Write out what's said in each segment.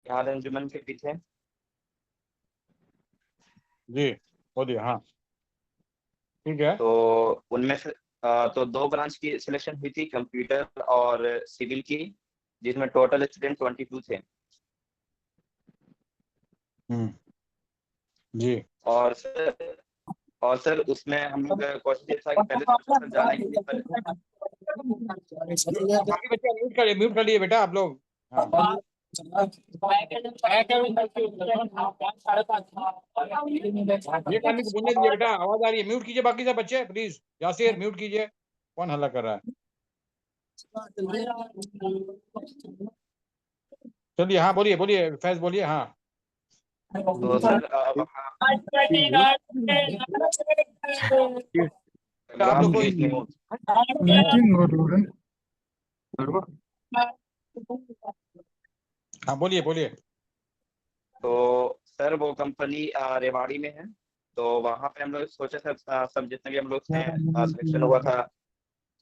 यहाँ अंजुमन के पीछे। जी बोलिए। हाँ ठीक है। तो उनमें से तो दो ब्रांच की सिलेक्शन हुई थी, कंप्यूटर और सिविल की, जिसमें टोटल स्टूडेंट 22 थे। जी। और सर उसमें हम लोग कोशिश ये था कि पहले तो सर जाने के लिए बाकी बच्चे म्यूट कर लिए बेटा आप लोग। हाँ एक आदमी को बोलने दीजिए बेटा, आवाज आ रही है। म्यूट कीजिए बाकी सब बच्चे प्लीज। यासिर म्यूट कीजिए। कौन हल्ला कर रहा है? चलिए हाँ बोलिए बोलिए फैज बोलिए। हाँ तो सर आप कमरान लोग प्लीज को म्यूट। हाँ बोलिए बोलिए। तो सर वो कंपनी रेवाड़ी में है। तो वहां पे हम लोग सोचे सर, सब जितने भी हम लोग थे सिलेक्शन हुआ था,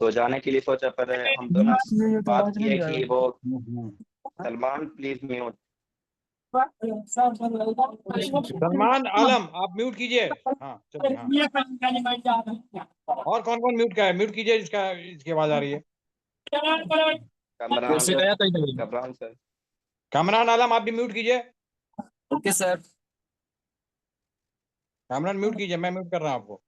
तो जाने के लिए सोचा, पर हम दोनों बात की है कि वो सलमान प्लीज म्यूट। सलमान आलम आप म्यूट कीजिए। हाँ चलिए। हाँ और कौन कौन म्यूट का है? म्यूट कीजिए जिसका इसकी आवाज आ रही है। कमरान कमरान सर। कामरान आलम आप भी म्यूट कीजिए। Okay sir. कामरान म्यूट कीजिए, मैं म्यूट कर रहा हूँ आपको।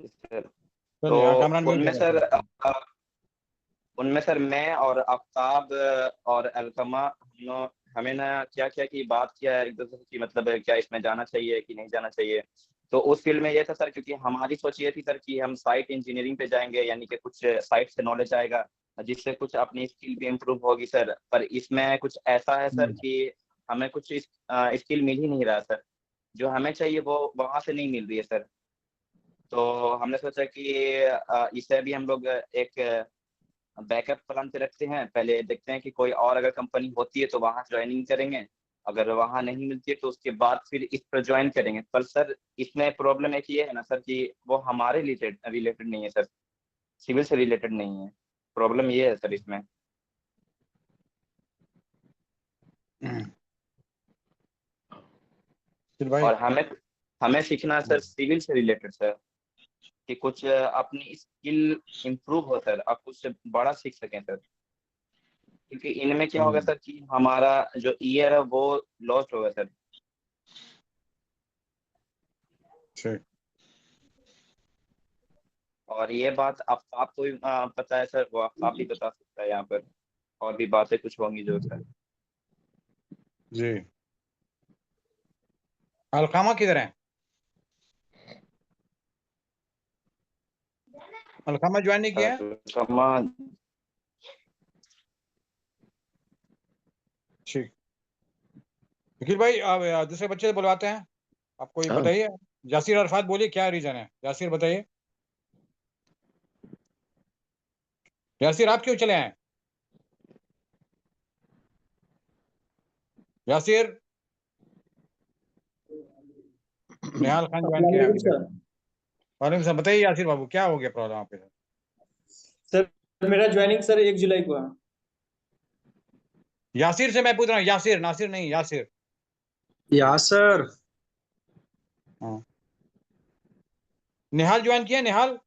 सर तो चलिए हाँ कामरान म्यूट उनमें कर सर रहा उनमें सर मैं और आफ्ताब और अलकमा, हमें ना क्या क्या की बात किया है एक दूसरे की, मतलब क्या इसमें जाना चाहिए कि नहीं जाना चाहिए। तो उस फील्ड में ये था सर, क्योंकि हमारी सोच ये थी सर कि हम साइट इंजीनियरिंग पे जाएंगे, यानी कि कुछ साइट से नॉलेज आएगा, जिससे कुछ अपनी स्किल भी इम्प्रूव होगी सर। पर इसमें कुछ ऐसा है सर कि हमें कुछ स्किल मिल ही नहीं रहा सर, जो हमें चाहिए वो वहां से नहीं मिल रही है सर। तो हमने सोचा कि इसे भी हम लोग एक बैकअप प्लान पे रखते हैं, पहले देखते हैं कि कोई और अगर कंपनी होती है तो वहां ज्वाइनिंग करेंगे, अगर वहां नहीं मिलती है तो उसके बाद फिर इस पर ज्वाइन करेंगे। पर सर इसमें प्रॉब्लम एक ये है ना सर कि वो हमारे रिलेटेड रिलेटेड नहीं है सर, सिविल से रिलेटेड नहीं है। प्रॉब्लम ये है सर इसमें। है। फिर भाई और हमें हमें सीखना है सर सिविल से रिलेटेड सर, कि कुछ अपनी स्किल इम्प्रूव हो सर, आप कुछ बड़ा सीख सकें सर। क्योंकि इनमें क्या होगा सर कि हमारा जो ईयर है वो लॉस्ट होगा सर। ठीक। और ये बात आप आपको भी पता है सर, वो आप भी बता सकता है यहाँ पर। और भी बातें कुछ होंगी जो सर। जी अलकामा किधर है? अलकामा ज्वाइन नहीं किया है? कमा ठीक। निखिल भाई आप दूसरे बच्चे से बुलवाते हैं। आप कोई बताइए। यासिर अरफात बोलिए क्या रीजन है? यासिर बताइए। यासिर आप क्यों चले आए? यासिर। निहाल खान ज्वाइन किया है अभी तक। वालेकुम सर बताइए यासिर बाबू क्या हो गया प्रॉब्लम आपके साथ? सर मेरा ज्वाइनिंग सर 1 जुलाई को है। यासिर से मैं पूछ रहा हूँ, यासिर नासिर नहीं, यासिर। यासर। हाँ निहाल ज्वाइन किया निहाल?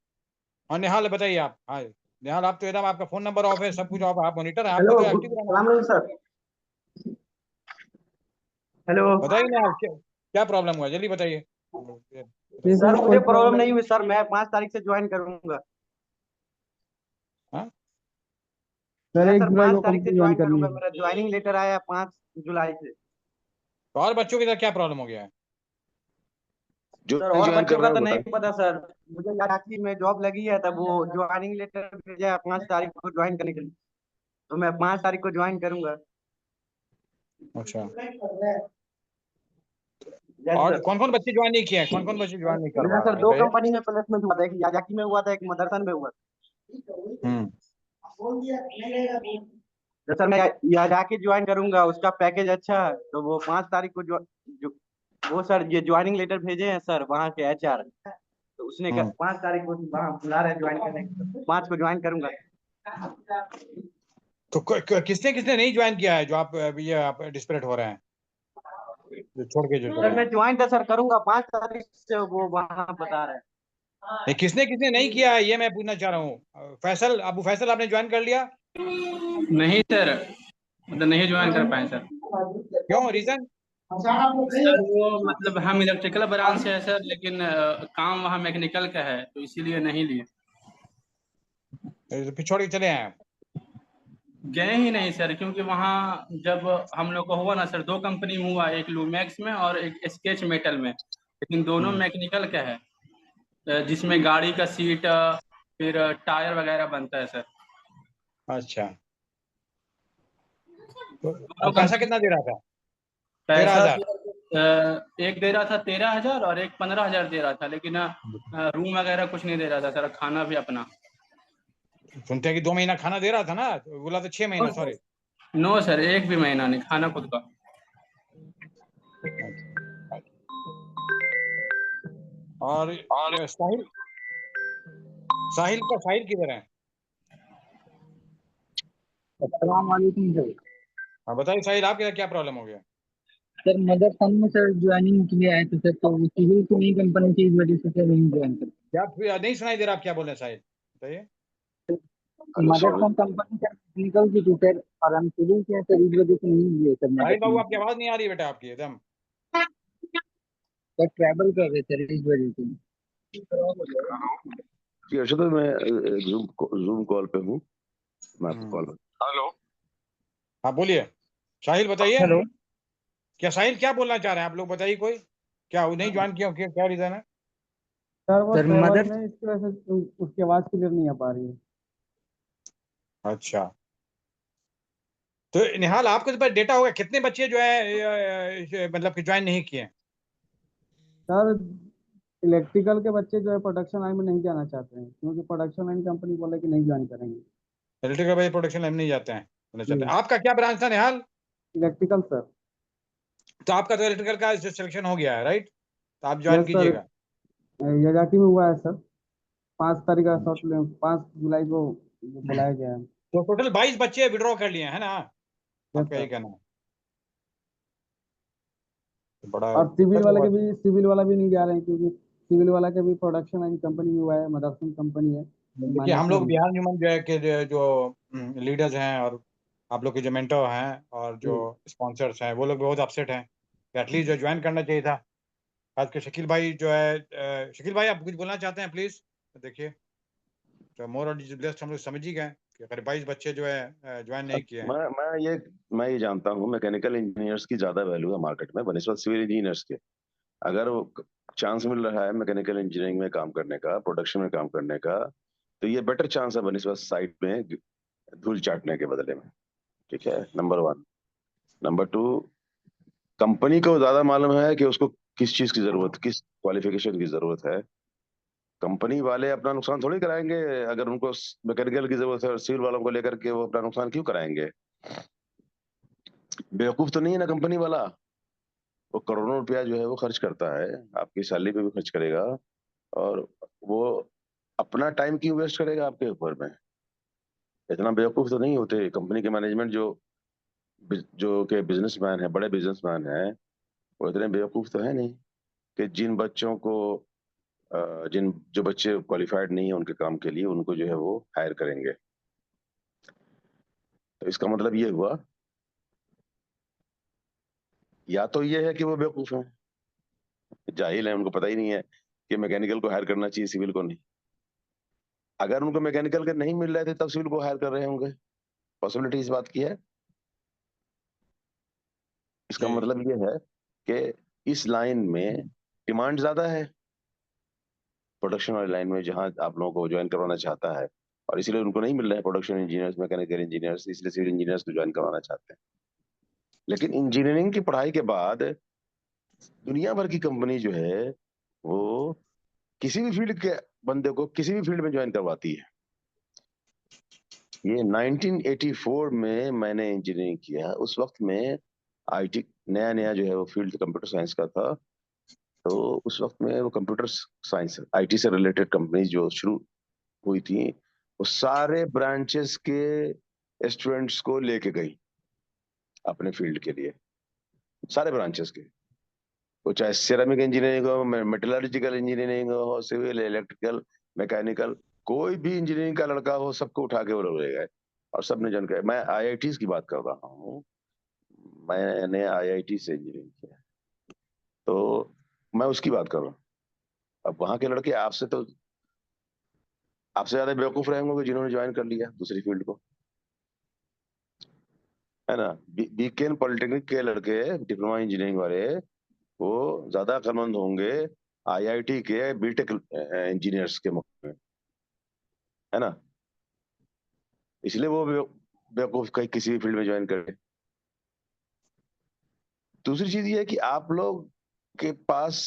हाँ निहाल बताइए आप। हाँ निहाल आप तो एकदम, आपका फोन नंबर ऑफ है, सब कुछ ऑफ, आप मॉनिटर है, आपको हेलो तो एक्टिव रहना है। सलाम सर। हेलो। बताइए निहाल क्या प्रॉब्लम हुआ, जल्दी बताइए। बताइए। सर मुझे प्रॉब्लम नहीं हुई सर, मैं 5 तारीख से ज्वाइन करूंगा। हाँ मैं सर 5 तारीख से ज्वाइन करूंगा, मेरा ज्वाइनिंग लेटर आया 5 जुलाई से। तो और बच्चों के साथ क्या प्रॉब्लम हो गया है? सर और बच्चों का तो नहीं पता सर, मुझे यादाकी में जॉब लगी है, तब वो ज्वाइनिंग लेटर भेजा है 5 तारीख को ज्वाइन करने के लिए, तो मैं 5 तारीख को ज्वाइन करूंगा। अच्छा यस और सर। कौन कौन बच्चे ज्वाइन नहीं किए हैं? कौन कौन बच्चे ज्वाइन नहीं कर मेरा पा रहे सर हैं दो बताइए। कंपनी में प्लेसमेंट हुआ था, एक याजाकी में हुआ था, एक मदरसन में हुआ हम्म था। तो सर मैं याजाकी ज्वाइन करूंगा, उसका पैकेज अच्छा है, तो वो 5 तारीख को जो वो सर ये ज्वाइनिंग लेटर भेजे हैं सर वहाँ के HR, तो उसने हम्म 5 तारीख को वहाँ बुला रहे ज्वाइन करने के लिए, 5 को ज्वाइन करूंगा। तो किसने किसने नहीं ज्वाइन किया है जो आप ये आप डिस्परेट हो रहे हैं, जो छोड़ के जो सर मैं ज्वाइन था सर, करूंगा 5 तारीख से, वो वहाँ बता रहे हैं। नहीं, किसने किसने नहीं किया है ये मैं पूछना चाह रहा हूँ। फैसल, अबू फैसल आपने ज्वाइन कर लिया? नहीं सर, मतलब नहीं ज्वाइन कर पाए सर। क्यों, रीजन? सर वो मतलब हम इलेक्ट्रिकल ब्रांच से है सर, लेकिन काम वहाँ मैकेनिकल का है, तो इसीलिए नहीं लिए। फिर छोड़ के चले आए? गए ही नहीं सर, क्योंकि वहाँ जब हम लोग को हुआ ना सर, 2 कंपनी में हुआ, एक लूमैक्स में और एक स्केच मेटल में, लेकिन दोनों मैकेनिकल का है, जिसमें गाड़ी का सीट फिर टायर वगैरह बनता है सर। अच्छा, तो दोनों पैसा कितना दे रहा था? पैसा 13,000? एक दे रहा था 13,000 और एक 15,000 दे रहा था, लेकिन रूम वगैरह कुछ नहीं दे रहा था सर, खाना भी अपना। सुनते हैं कि 2 महीना खाना दे रहा था ना, तो बोला तो 6 महीना, सॉरी। नो सर, एक भी महीना नहीं, खाना खुद का। और साहिल, साहिल किधर है? अस्सलाम वालेकुम सर। हाँ बताइए साहिल, आपके क्या प्रॉब्लम हो गया? सर मदरसन में सर ज्वाइनिंग के लिए आए थे सर, तो वो सिविल की नई कंपनी की इस वजह से सर नहीं ज्वाइन कर। क्या नहीं सुनाई दे रहा, आप क्या बोल रहे हैं साहिल, बताइए। मदरसन कंपनी सर टेक्निकल की थी सर, और हम सिविल के हैं सर, इस वजह से नहीं लिए सर साहिल बाबू, मदरसन। आपकी आवाज नहीं आ रही बेटा आपकी एकदम। सर ट्रैवल कर रहे सर, इस वजह से। जी अर्षद, मैं जूम कॉल पे हूँ, मैं आपको कॉल। हेलो, हाँ बोलिए साहिल, बताइए। हेलो क्या साहिल क्या बोलना चाह रहे हैं आप लोग, बताइए कोई, क्या वो नहीं ज्वाइन किया, क्या रीजन है? सर वो सर ट्रेवल मदर में इसकी वजह से उसकी आवाज क्लियर नहीं आ पा रही है। अच्छा, तो निहाल आपके पास डेटा होगा कितने बच्चे जो है मतलब कि ज्वाइन नहीं किए? सर इलेक्ट्रिकल के बच्चे जो है प्रोडक्शन लाइन में नहीं जाना चाहते हैं, क्योंकि प्रोडक्शन लाइन कंपनी बोले कि नहीं ज्वाइन करेंगे। इलेक्ट्रिकल भाई प्रोडक्शन लाइन नहीं जाते हैं, बोलना चाहते हैं। जी आपका क्या ब्रांच था निहाल? Electrical sir. तो आपका तो इलेक्ट्रिकल का सिलेक्शन हो गया है, राइट? तो आप ज्वाइन यस सर, कीजिएगा। यजाति में हुआ है सर, 5 तारीख का शॉर्ट, 5 जुलाई को बुलाया गया है। तो टोटल 22 बच्चे विड्रॉ कर लिए हैं ना, यस आपका यही सर, कहना है? तो बड़ा और सिविल दिक्कत वाले हुआ। के भी, सिविल वाला भी नहीं जा रहे हैं, क्योंकि सिविल वाला के भी प्रोडक्शन लाइन कंपनी में हुआ है, मदरसन कंपनी है, देखिए माइनस हम में लोग नहीं। बिहार ह्यूमन जो है कि जो लीडर्स हैं और आप लोग के जो मेंटर हैं और जो स्पॉन्सर्स हैं, वो लोग बहुत अपसेट हैं कि एटलीस्ट जो ज्वाइन करना चाहिए था। खास कर शकील भाई जो है, शकील भाई आप कुछ बोलना चाहते हैं प्लीज? देखिए, तो मोर और ब्लेस्ड हम लोग समझ ही गए कि अगर 22 बच्चे जो है ज्वाइन नहीं किए हैं। मैं ये जानता हूँ, मैकेनिकल इंजीनियर्स की ज्यादा वैल्यू है मार्केट में बनिस्बत सिविल इंजीनियर्स के। अगर चांस मिल रहा है मैकेनिकल इंजीनियरिंग में काम करने का, प्रोडक्शन में काम करने का, तो ये बेटर चांस है बनिस्बत साइट में धूल चाटने के बदले में। ठीक है, नंबर 1। नंबर 2, कंपनी को ज्यादा मालूम है कि उसको किस चीज की जरूरत, किस क्वालिफिकेशन की जरूरत है। कंपनी वाले अपना नुकसान थोड़ी कराएंगे। अगर उनको मैकेनिकल की जरूरत है और सिविल वालों को लेकर के वो अपना नुकसान क्यों कराएंगे? बेवकूफ तो नहीं है ना कंपनी वाला। वो करोड़ों रुपया जो है वो खर्च करता है, आपकी सैलरी पे भी खर्च करेगा, और वो अपना टाइम क्यों वेस्ट करेगा आपके ऊपर में? इतना बेवकूफ तो नहीं होते कंपनी के मैनेजमेंट, जो के बिजनेसमैन है, बड़े बिजनेसमैन है, वो इतने बेवकूफ तो है नहीं कि जिन बच्चों को जिन जो बच्चे क्वालिफाइड नहीं है उनके काम के लिए, उनको जो है वो हायर करेंगे। तो इसका मतलब ये हुआ, या तो ये है कि वो बेवकूफ है, जाहिल है, उनको पता ही नहीं है कि मैकेनिकल को हायर करना चाहिए, सिविल को नहीं। अगर उनको मैकेनिकल के नहीं मिल रहे थे तब सिविल को हायर कर रहे होंगे, पॉसिबिलिटी इस बात की है। इसका जी मतलब ये है कि इस लाइन में डिमांड ज्यादा है, प्रोडक्शन वाली लाइन में, जहां आप लोगों को ज्वाइन करवाना चाहता है, और इसीलिए उनको नहीं मिल रहे हैं प्रोडक्शन इंजीनियर्स, मैकेनिकल इंजीनियर्स, इसलिए सिविल इंजीनियर्स को ज्वाइन करवाना चाहते हैं। लेकिन इंजीनियरिंग की पढ़ाई के बाद दुनिया भर की कंपनी जो है वो किसी भी फील्ड के बंदे को किसी भी फील्ड में ज्वाइन करवाती है। ये 1984 में मैंने इंजीनियरिंग किया, उस वक्त में आईटी नया नया जो है वो फील्ड कंप्यूटर साइंस का था। तो उस वक्त में वो कंप्यूटर साइंस आईटी से रिलेटेड कंपनीज जो शुरू हुई थी, वो सारे ब्रांचेस के स्टूडेंट्स को लेके गई अपने फील्ड के लिए, सारे ब्रांचेस के, वो चाहे सिरेमिक इंजीनियरिंग हो, मेटलर्जिकल इंजीनियरिंग हो, सिविल, इलेक्ट्रिकल, मैकेनिकल, कोई भी इंजीनियरिंग का लड़का हो, सबको उठा के वो लोग ले गए और सबने जन कर। मैं आईआईटीज की बात कर रहा हूँ, मैंने आईआईटी से इंजीनियरिंग किया, तो मैं उसकी बात कर रहा हूँ। अब वहां के लड़के आपसे ज्यादा बेवकूफ रहे होंगे जिन्होंने ज्वाइन कर लिया दूसरी फील्ड को, है ना। बीकेन पॉलिटेक्निक के लड़के, डिप्लोमा इंजीनियरिंग वाले, वो ज्यादा अक्लमंद होंगे आईआईटी के बीटेक इंजीनियर्स के मुकाबले, है ना। इसलिए वो बेवकूफ कहीं किसी भी फील्ड में ज्वाइन करे। दूसरी चीज ये है कि आप लोग के पास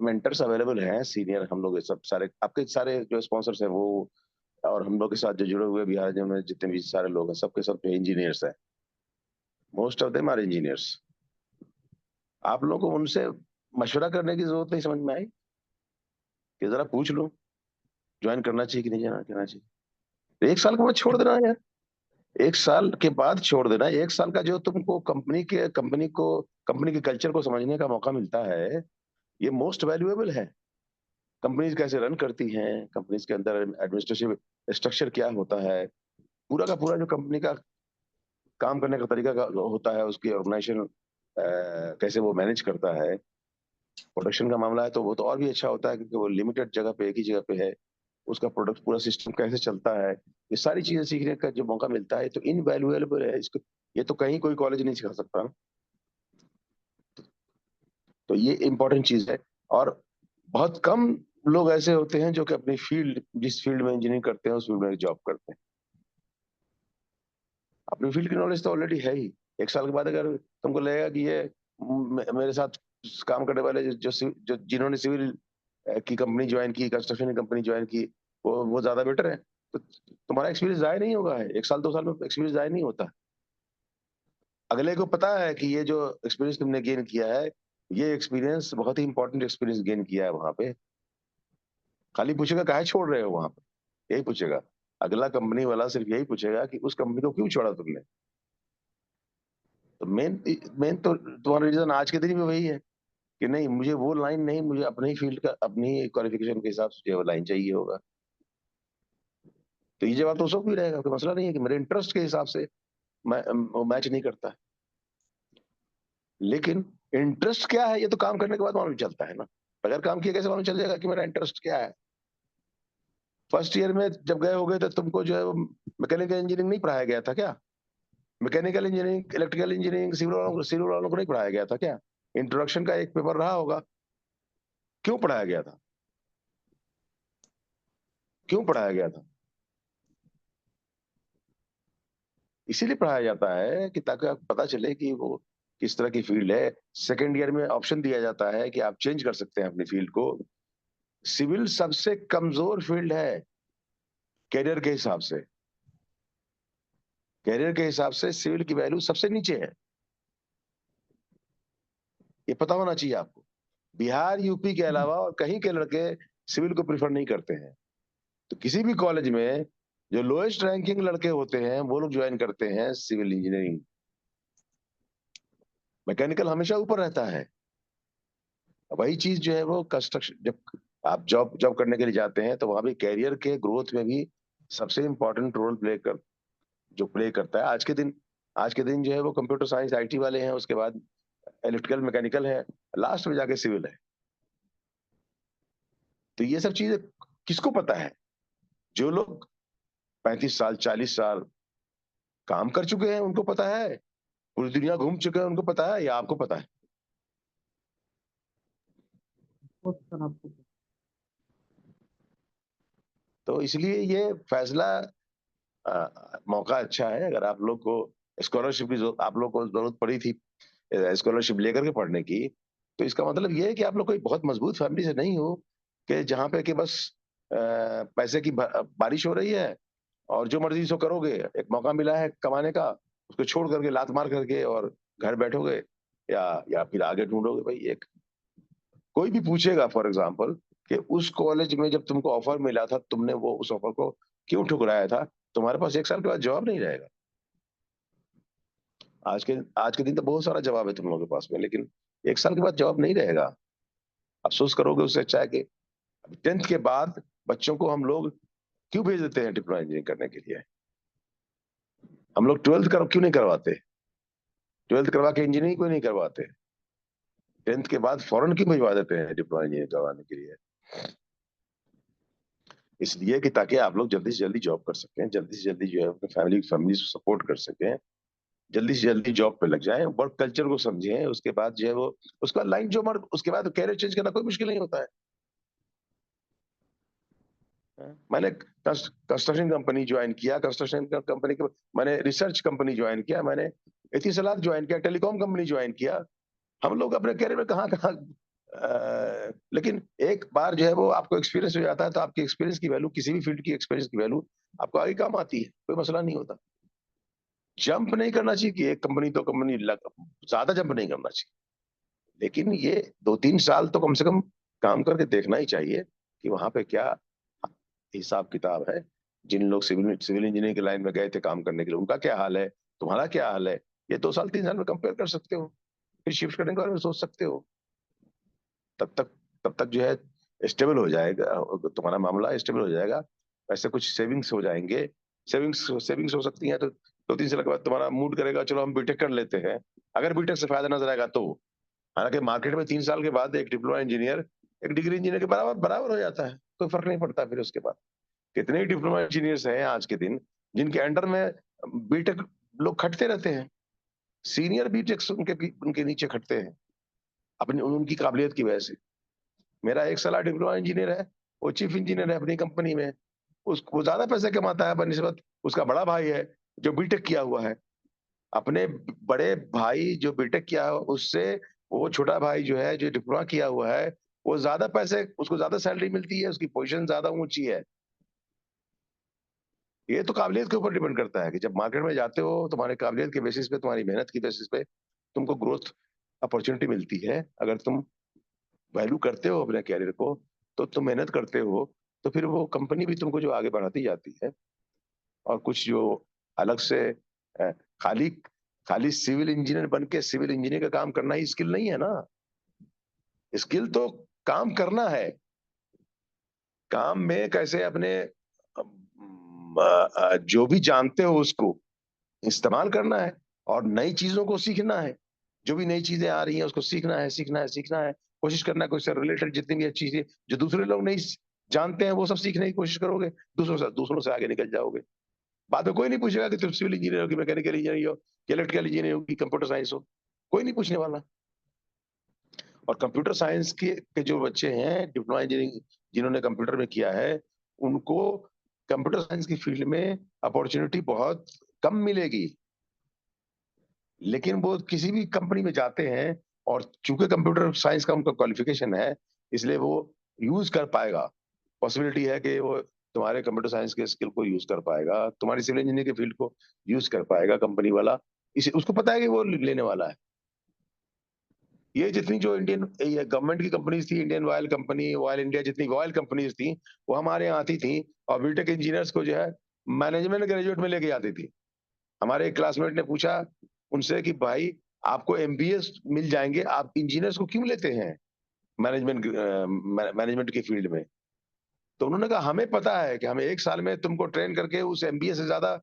मेंटर्स अवेलेबल हैं, सीनियर, हम लोग सब सारे आपके सारे जो स्पॉन्सर्स हैं वो, और हम लोग के साथ जो जुड़े हुए बिहार में जितने भी सारे लोग हैं, सबके सब इंजीनियर्स हैं, most of them are engineers. आप लोगों को उनसे मशवरा करने की जरूरत नहीं समझ में आई कि जरा पूछ लो ज्वाइन करना चाहिए कि नहीं करना चाहिए। 1 साल के बाद छोड़ देना यार, 1 साल के बाद छोड़ देना। 1 साल का जो तुमको कंपनी के कल्चर को समझने का मौका मिलता है, ये मोस्ट वैल्यूएबल है। कंपनीज कैसे रन करती हैं, कंपनीज के अंदर एडमिनिस्ट्रेटिव स्ट्रक्चर क्या होता है, पूरा का पूरा जो कंपनी का काम करने का तरीका होता है, उसकी ऑर्गेनाइजेशन कैसे वो मैनेज करता है। प्रोडक्शन का मामला है तो वो तो और भी अच्छा होता है, क्योंकि वो लिमिटेड जगह पे, एक ही जगह पे है, उसका प्रोडक्ट पूरा सिस्टम कैसे चलता है, ये सारी चीजें सीखने का जो मौका मिलता है तो इनवैल्यूएबल है। इसको ये तो कहीं कोई कॉलेज नहीं सिखा सकता, तो ये इंपॉर्टेंट चीज है। और बहुत कम लोग ऐसे होते हैं जो कि अपनी फील्ड, जिस फील्ड में इंजीनियरिंग करते हैं उस फील्ड में जॉब करते हैं। अपनी फील्ड की नॉलेज तो ऑलरेडी है ही। 1 साल के बाद अगर तुमको लगेगा कि ये मेरे साथ काम करने वाले जो जिन्होंने सिविल की कंपनी ज्वाइन की, कंस्ट्रक्शन की कंपनी ज्वाइन की, वो ज्यादा बेटर है, तो तुम्हारा एक्सपीरियंस जाया नहीं होगा है। 1 साल 2 साल में एक्सपीरियंस जाया नहीं होता। अगले को पता है कि ये जो एक्सपीरियंस तुमने गेन किया है, ये एक्सपीरियंस बहुत ही इंपॉर्टेंट एक्सपीरियंस गेन किया है वहां पे। खाली पूछेगा काहे छोड़ रहे हो वहां पे, यही पूछेगा। अगला कंपनी वाला सिर्फ यही पूछेगा कि उस कंपनी को क्यों छोड़ा तुमने। तो मेन मेन तो तुम्हारा रीजन आज के दिन में वही है कि नहीं, मुझे वो लाइन नहीं, मुझे अपने ही फील्ड का, अपनी क्वालिफिकेशन के हिसाब से वो लाइन चाहिए होगा। तो ये जवाब तो सबको भी रहेगा, कोई मसला नहीं है कि मेरे इंटरेस्ट के हिसाब से मैं मैच नहीं करता। लेकिन इंटरेस्ट क्या है ये तो काम करने के बाद मालूम चलता है ना। बगैर काम किए कैसे मालूम चल जाएगा कि मेरा इंटरेस्ट क्या है। फर्स्ट ईयर में जब गए हो गए तो तुमको जो है मैकेनिकल इंजीनियरिंग नहीं पढ़ाया गया था क्या? Mechanical engineering, electrical engineering, civil वालों को नहीं पढ़ाया गया था क्या? इंट्रोडक्शन का एक पेपर रहा होगा। क्यों पढ़ाया गया था? क्यों पढ़ाया गया था? इसीलिए पढ़ाया जाता है कि ताकि आपको पता चले कि वो किस तरह की फील्ड है। सेकेंड ईयर में ऑप्शन दिया जाता है कि आप चेंज कर सकते हैं अपनी फील्ड को। सिविल सबसे कमजोर फील्ड है कैरियर के हिसाब से। कैरियर के हिसाब से सिविल की वैल्यू सबसे नीचे है, ये पता होना चाहिए आपको। बिहार, यूपी के अलावा और कहीं के लड़के सिविल को प्रिफर नहीं करते हैं। तो किसी भी कॉलेज में जो लोएस्ट रैंकिंग लड़के होते हैं वो लोग ज्वाइन करते हैं सिविल इंजीनियरिंग। मैकेनिकल हमेशा ऊपर रहता है। वही चीज जो है वो कंस्ट्रक्शन, जब आप जॉब करने के लिए जाते हैं तो वहां भी कैरियर के ग्रोथ में भी सबसे इंपॉर्टेंट रोल प्ले करता है। आज के दिन जो है वो कंप्यूटर साइंस आईटी वाले हैं, उसके बाद इलेक्ट्रिकल मैकेनिकल है, लास्ट में जाके सिविल है। तो ये सब चीजें किसको पता है? जो लोग 35 साल 40 साल काम कर चुके हैं उनको पता है, पूरी दुनिया घूम चुके हैं उनको पता है, या आपको पता है? तो इसलिए ये फैसला, मौका अच्छा है। अगर आप लोग को स्कॉलरशिप की आप लोग को जरूरत पड़ी थी स्कॉलरशिप लेकर के पढ़ने की, तो इसका मतलब ये है कि आप लोग कोई बहुत मजबूत फैमिली से नहीं हो कि जहाँ पे कि बस पैसे की बारिश हो रही है और जो मर्जी सो करोगे। एक मौका मिला है कमाने का, उसको छोड़ करके लात मार करके और घर बैठोगे, या फिर आगे ढूंढोगे। भाई एक कोई भी पूछेगा फॉर एग्जाम्पल कि उस कॉलेज में जब तुमको ऑफर मिला था, तुमने वो उस ऑफर को क्यों ठुकराया था? तुम्हारे पास 1 साल के बाद जवाब नहीं रहेगा। आज के दिन तो बहुत सारा जवाब है तुम लोगों के पास में, लेकिन 1 साल के बाद जवाब नहीं रहेगा। अफसोस करोगे। उससे अच्छा है कि 10th के बाद बच्चों को हम लोग क्यों भेज देते हैं डिप्लोमा इंजीनियरिंग करने के लिए? हम लोग 12th क्यों नहीं करवाते? 12th करवा के इंजीनियरिंग क्यों नहीं करवाते? 10th के बाद फौरन क्यों भिजवा देते हैं डिप्लोमा इंजीनियरिंग करवाने के लिए? इसलिए कि ताकि आप लोग जल्दी से जल्दी जॉब कर सकें, जल्दी से जल्दी जो है अपने फैमिली को सपोर्ट कर सकें, जल्दी से जल्दी जॉब पे लग जाएं, वर्क कल्चर को समझें, उसके बाद जो है वो उसका लाइन जो मर उसके बाद कैरियर चेंज करना कोई मुश्किल नहीं होता है। मैंने कंस्ट्रक्शन कंपनी ज्वाइन किया, कंस्ट्रक्शन कंपनी के मैंने रिसर्च कंपनी ज्वाइन किया, मैंने एथिसलात ज्वाइन किया, टेलीकॉम कंपनी ज्वाइन किया। हम लोग अपने कैरियर में कहाँ लेकिन एक बार जो है वो आपको एक्सपीरियंस हो जाता है, तो आपकी एक्सपीरियंस की वैल्यू, किसी भी फील्ड की एक्सपीरियंस की वैल्यू आपको आगे काम आती है, कोई मसला नहीं होता। जंप नहीं करना चाहिए कि एक कंपनी तो कंपनी ज्यादा जंप नहीं करना चाहिए, लेकिन ये 2-3 साल तो कम से कम काम करके देखना ही चाहिए कि वहां पे क्या हिसाब किताब है। जिन लोग सिविल इंजीनियरिंग की लाइन में गए थे काम करने के लिए, उनका क्या हाल है, तुम्हारा क्या हाल है, ये 2 साल 3 साल में कंपेयर कर सकते हो, फिर शिफ्ट करने के बारे में सोच सकते हो। तब तक जो है स्टेबल हो जाएगा, तुम्हारा मामला स्टेबल हो जाएगा, ऐसे कुछ सेविंग्स हो जाएंगे। सेविंग्स हो सकती हैं, तो 2-3 साल के बाद तुम्हारा मूड करेगा चलो हम बीटेक कर लेते हैं, अगर बीटेक से फायदा नजर आएगा तो। हालांकि मार्केट में 3 साल के बाद एक डिप्लोमा इंजीनियर एक डिग्री इंजीनियर के बराबर हो जाता है, कोई फर्क नहीं पड़ता। फिर उसके बाद कितने ही डिप्लोमा इंजीनियर्स हैं आज के दिन जिनके अंडर में बीटेक लोग खटते रहते हैं, सीनियर बीटेक उनके नीचे खटते हैं अपनी उनकी काबिलियत की वजह से। मेरा एक साल डिप्लोमा इंजीनियर है, वो चीफ इंजीनियर है अपनी कंपनी में, वो ज्यादा पैसे कमाता है बनिस्बत उसका बड़ा भाई है जो बीटेक किया हुआ है। अपने बड़े भाई जो बीटेक किया है उससे वो छोटा भाई जो है जो डिप्लोमा किया हुआ है, वो ज्यादा पैसे, उसको ज्यादा सैलरी मिलती है, उसकी पोजीशन ज्यादा ऊंची है। ये तो काबिलियत के ऊपर डिपेंड करता है कि जब मार्केट में जाते हो तुम्हारे काबिलियत के बेसिस पे, तुम्हारी मेहनत की बेसिस पे तुमको ग्रोथ अपॉर्चुनिटी मिलती है। अगर तुम वैल्यू करते हो अपने कैरियर को, तो तुम मेहनत करते हो, तो फिर वो कंपनी भी तुमको जो आगे बढ़ाती जाती है। और कुछ जो अलग से खाली खाली सिविल इंजीनियर बन के सिविल इंजीनियर का काम करना ही स्किल नहीं है ना। स्किल तो काम करना है, काम में कैसे अपने जो भी जानते हो उसको इस्तेमाल करना है और नई चीजों को सीखना है। जो भी नई चीजें आ रही हैं उसको सीखना है, सीखना है, कोशिश करना है कोई से रिलेटेड जितनी भी अच्छी चीजें जो दूसरे लोग नहीं जानते हैं वो सब सीखने की कोशिश करोगे, दूसरों से आगे निकल जाओगे। बाद में कोई नहीं पूछेगा कि तुम सिविल इंजीनियर हो कि मैकेनिकल इंजीनियर हो कि इलेक्ट्रिकल इंजीनियर हो कि कंप्यूटर साइंस हो, कोई नहीं पूछने वाला। और कंप्यूटर साइंस के जो बच्चे हैं डिप्लोमा इंजीनियरिंग जिन्होंने कंप्यूटर में किया है, उनको कंप्यूटर साइंस की फील्ड में अपॉर्चुनिटी बहुत कम मिलेगी, लेकिन वो किसी भी कंपनी में जाते हैं और चूंकि कंप्यूटर साइंस का उनका क्वालिफिकेशन है इसलिए वो यूज कर पाएगा। पॉसिबिलिटी है कि वो तुम्हारे कंप्यूटर साइंस के स्किल को यूज कर पाएगा, तुम्हारी सिविल इंजीनियर के फील्ड को यूज कर पाएगा कंपनी वाला, इसे उसको पता है कि वो लेने वाला है। ये जितनी जो इंडियन गवर्नमेंट की कंपनीज थी, Indian oil company, oil India, जितनी ऑयल कंपनीज थी वो हमारे यहाँ आती थी और बीटेक इंजीनियर्स को जो है मैनेजमेंट ग्रेजुएट में लेके आती थी। हमारे एक क्लासमेट ने पूछा उनसे कि भाई आपको एमबीए मिल जाएंगे, आप इंजीनियर्स को क्यों लेते हैं मैनेजमेंट की फील्ड में? तो उन्होंने कहा हमें पता है कि हमें 1 साल में तुमको ट्रेन करके उस एमबीए से ज्यादा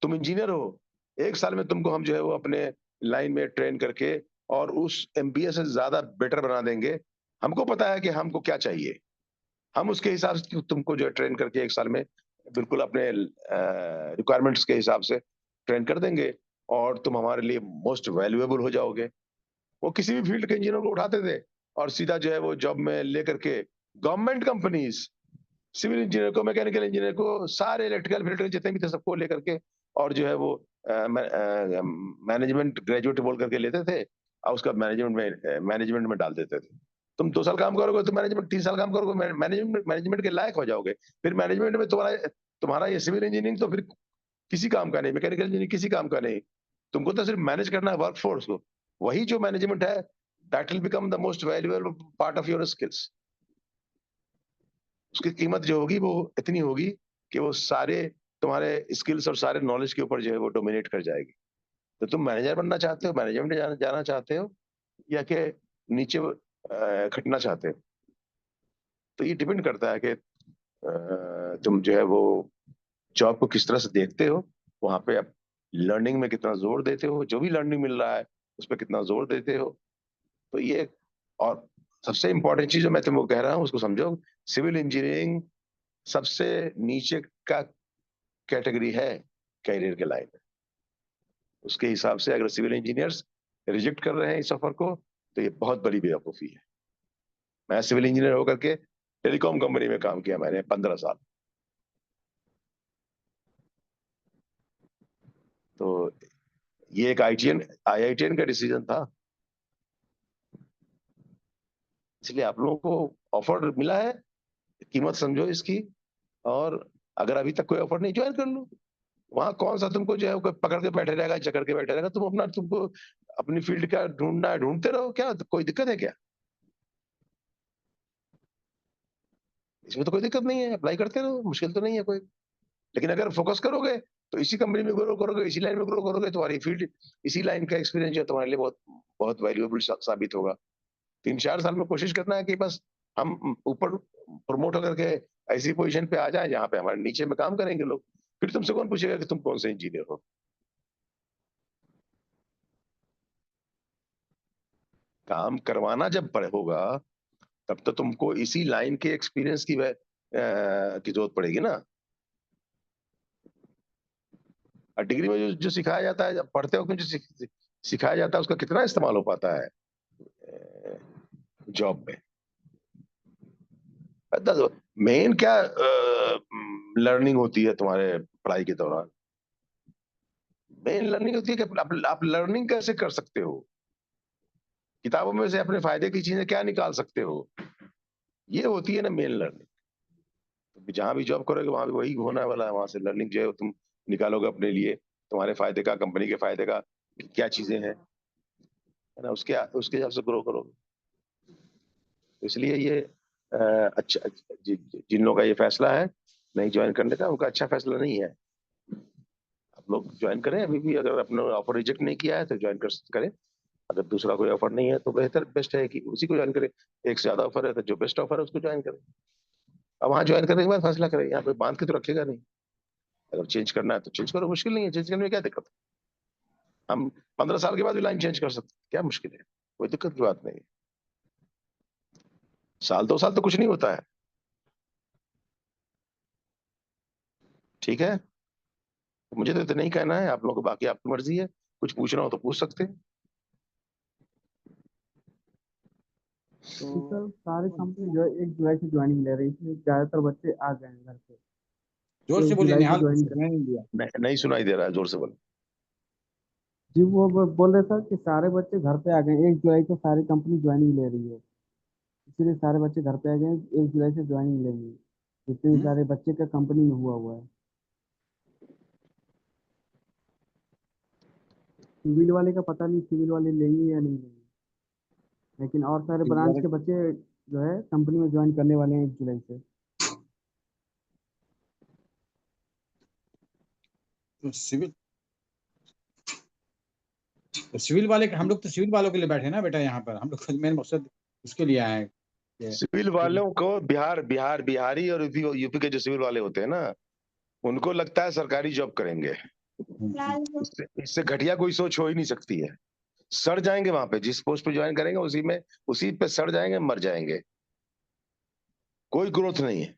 तुम इंजीनियर हो, 1 साल में तुमको हम जो है वो अपने लाइन में ट्रेन करके और उस एमबीए से ज्यादा बेटर बना देंगे। हमको पता है कि हमको क्या चाहिए, हम उसके हिसाब से तुमको जो है ट्रेन करके 1 साल में बिल्कुल अपने रिक्वायरमेंट्स के हिसाब से ट्रेन कर देंगे और तुम हमारे लिए मोस्ट वैल्यूएबल हो जाओगे। वो किसी भी फील्ड के इंजीनियर को उठाते थे और सीधा जो है वो जॉब में लेकर के गवर्नमेंट कंपनीज सिविल इंजीनियर को, मैकेनिकल इंजीनियर को, सारे इलेक्ट्रिकल फिल्टर जितने भी थे सबको लेकर के और जो है वो मैनेजमेंट ग्रेजुएट बोल करके लेते थे और उसका मैनेजमेंट में डाल देते थे। तुम 2 साल काम करोगे तो मैनेजमेंट, 3 साल काम करोगे मैनेजमेंट के लायक हो जाओगे। फिर मैनेजमेंट में तुम्हारा ये सिविल इंजीनियरिंग तो फिर किसी काम का नहीं, मैकेनिकल इंजीनियरिंग किसी काम का नहीं। तुमको तो सिर्फ मैनेज करना है वर्कफोर्स को, वही जो मैनेजमेंट है that will become the most valuable part of your skills. उसकी कीमत जो होगी वो इतनी होगी कि वो सारे तुम्हारे स्किल्स और सारे नॉलेज के ऊपर जो है वो डोमिनेट कर जाएगी। तो तुम मैनेजर बनना चाहते हो, मैनेजमेंट में जाना चाहते हो, या कि नीचे खटना चाहते हो? तो ये डिपेंड करता है कि तुम जो है वो जॉब को किस तरह से देखते हो, वहां पे आप लर्निंग में कितना जोर देते हो, जो भी लर्निंग मिल रहा है उस पर कितना जोर देते हो। तो ये, और सबसे इंपॉर्टेंट चीज जो मैं तुमको कह रहा हूँ उसको समझो, सिविल इंजीनियरिंग सबसे नीचे का कैटेगरी है कैरियर के लाइन में। उसके हिसाब से अगर सिविल इंजीनियर्स रिजेक्ट कर रहे हैं इस ऑफर को, तो ये बहुत बड़ी बेवकूफी है। मैं सिविल इंजीनियर होकर के टेलीकॉम कंपनी में काम किया मैंने 15 साल। तो ये एक आईआईटीएन का डिसीजन था। इसलिए आप लोगों को ऑफर मिला है, कीमत समझो इसकी, और अगर अभी तक कोई ऑफर नहीं, ज्वाइन कर लो। वहां कौन सा तुमको जो है कोई पकड़ के बैठे रहेगा, जकड़ के बैठे रहेगा? तुम अपना, तुमको अपनी फील्ड का ढूंढना है, ढूंढते रहो। क्या कोई दिक्कत है क्या? इसमें तो कोई दिक्कत नहीं है, अप्लाई करते रहो, मुश्किल तो नहीं है कोई। लेकिन अगर फोकस करोगे तो इसी कंपनी में ग्रो करोगे, इसी लाइन में ग्रो करोगे, तुम्हारी फील्ड, इसी लाइन का एक्सपीरियंस जो तुम्हारे लिए बहुत बहुत वैल्यूएबल साबित होगा। 3-4 साल में कोशिश करना है कि बस हम ऊपर प्रमोट होकर के ऐसी पोजीशन पे आ जाए जहां पे हमारे नीचे में काम करेंगे लोग। फिर तुमसे कौन पूछेगा कि तुम कौन से इंजीनियर हो? काम करवाना जब पड़े होगा, तब तो तुमको इसी लाइन के एक्सपीरियंस की जरूरत पड़ेगी ना। और डिग्री में जो सिखाया जाता है, जब पढ़ते वक्त में जो सिखाया जाता है, उसका कितना इस्तेमाल हो पाता है जॉब में? मेन क्या लर्निंग होती है तुम्हारे पढ़ाई के दौरान? मेन लर्निंग होती है कि आप लर्निंग कैसे कर सकते हो, किताबों में से अपने फायदे की चीजें क्या निकाल सकते हो, ये होती है ना मेन लर्निंग। तो जहां भी जॉब करोगे वहां भी वही होने वाला है। वहां से लर्निंग जो है तुम निकालोगे अपने लिए, तुम्हारे फायदे का, कंपनी के फायदे का, क्या चीजें हैं, है ना, उसके उसके हिसाब से ग्रो करोगे। तो इसलिए ये अच्छा, जिन लोगों का ये फैसला है नहीं ज्वाइन करने का, उनका अच्छा फैसला नहीं है। आप लोग ज्वाइन करें अभी भी, अगर अपना ऑफर रिजेक्ट नहीं किया है तो ज्वाइन करें। अगर दूसरा कोई ऑफर नहीं है तो बेहतर, बेस्ट है कि उसी को ज्वाइन करें। एक से ज्यादा ऑफर है तो जो बेस्ट ऑफर है उसको ज्वाइन करें। अब वहां ज्वाइन करने के बाद फैसला करें, यहाँ पे बांध के तो रखेगा नहीं। अगर चेंज करना है तो चेंज करो, मुश्किल नहीं है, चेंज करने में क्या दिक्कत है? हम 15 साल के बाद भी लाइन चेंज कर सकते हैं, क्या मुश्किल है? कोई दिक्कत की बात नहीं है। साल 2 साल तो कुछ नहीं होता है। ठीक है, तो मुझे तो इतना नहीं कहना है, आप लोगों को बाकी आपकी मर्जी है। कुछ पूछना हो तो पूछ सकते हैं। सर सारी कंपनी जो है 1 जुलाई से ज्वाइनिंग ले रही है, इसलिए ज्यादातर बच्चे आ गए हैं घर पे। जोर से एक बोलिए जुलाई से निहाल, कुछ ज्वाइन कर सुनाई नहीं दिया। नहीं सुनाई दे रहा है, जोर से बोलो। जी वो बोल रहे सर कि सारे बच्चे घर पे आ गए हैं, 1 जुलाई से सारी कंपनी ज्वाइनिंग ले रही है, इसीलिए सारे बच्चे घर पे आ गए हैं, 1 जुलाई से ज्वाइनिंग लेंगे। जितने भी सारे बच्चे का कंपनी में हुआ है। सिविल वाले का पता नहीं, सिविल वाले लेंगे या नहीं लेंगे, लेकिन और सारे सिविल ब्रांच वाले, के बच्चे जो है कंपनी में ज्वाइन करने वाले हैं 1 जुलाई से। तो सिविल वाले, हम लोग तो सिविल वालों के लिए बैठे ना बेटा यहाँ पर। हम लोग मेन मकसद उसके लिए आए हैं कि सिविल वालों को बिहारी और यूपी के जो सिविल वाले होते हैं ना, उनको लगता है सरकारी जॉब करेंगे। इससे घटिया कोई सोच हो ही नहीं सकती है। सड़ जाएंगे वहां पे, जिस पोस्ट पे ज्वाइन करेंगे उसी पे सड़ जाएंगे, मर जाएंगे। कोई ग्रोथ नहीं है।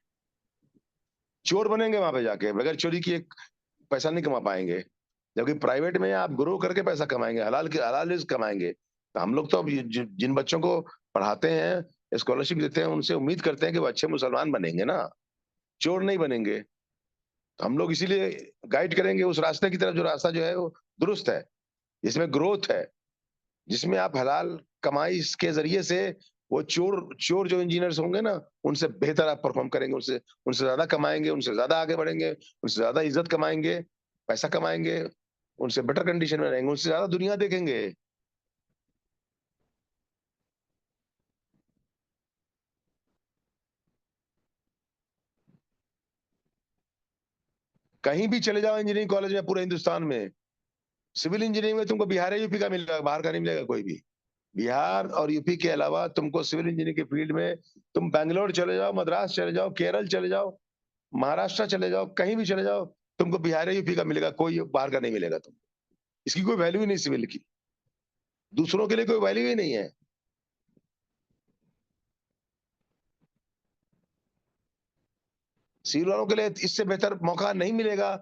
चोर बनेंगे वहां पे जाके, बगैर चोरी किए पैसा नहीं कमा पाएंगे। जबकि प्राइवेट में आप ग्रो करके पैसा कमाएंगे, हलाल रिस्क कमाएंगे। तो हम लोग तो अब जिन बच्चों को पढ़ाते हैं, स्कॉलरशिप देते हैं, उनसे उम्मीद करते हैं कि वो अच्छे मुसलमान बनेंगे ना, चोर नहीं बनेंगे। तो हम लोग इसीलिए गाइड करेंगे उस रास्ते की तरफ, जो रास्ता जो है वो दुरुस्त है, जिसमें ग्रोथ है, जिसमें आप हलाल कमाई के जरिए से वो चोर चोर जो इंजीनियर्स होंगे ना, उनसे बेहतर आप परफॉर्म करेंगे, उनसे उनसे ज्यादा कमाएंगे, उनसे ज्यादा आगे बढ़ेंगे, उनसे ज्यादा इज्जत कमाएंगे, पैसा कमाएंगे, उनसे बेटर कंडीशन में रहेंगे, उनसे ज्यादा दुनिया देखेंगे। कहीं भी चले जाओ इंजीनियरिंग कॉलेज में पूरे हिंदुस्तान में, सिविल इंजीनियरिंग में तुमको बिहार या यूपी का मिलेगा, बाहर का नहीं मिलेगा कोई भी। बिहार और यूपी के अलावा तुमको सिविल इंजीनियरिंग के फील्ड में तुम बैंगलोर चले जाओ, मद्रास चले जाओ, केरल चले जाओ, महाराष्ट्र चले जाओ, कहीं भी चले जाओ, तुमको बिहार या यूपी का मिलेगा, कोई बाहर का नहीं मिलेगा तुमको। इसकी कोई वैल्यू ही नहीं सिविल की, दूसरों के लिए कोई वैल्यू ही नहीं है। सिविल वालों के लिए इससे बेहतर मौका नहीं मिलेगा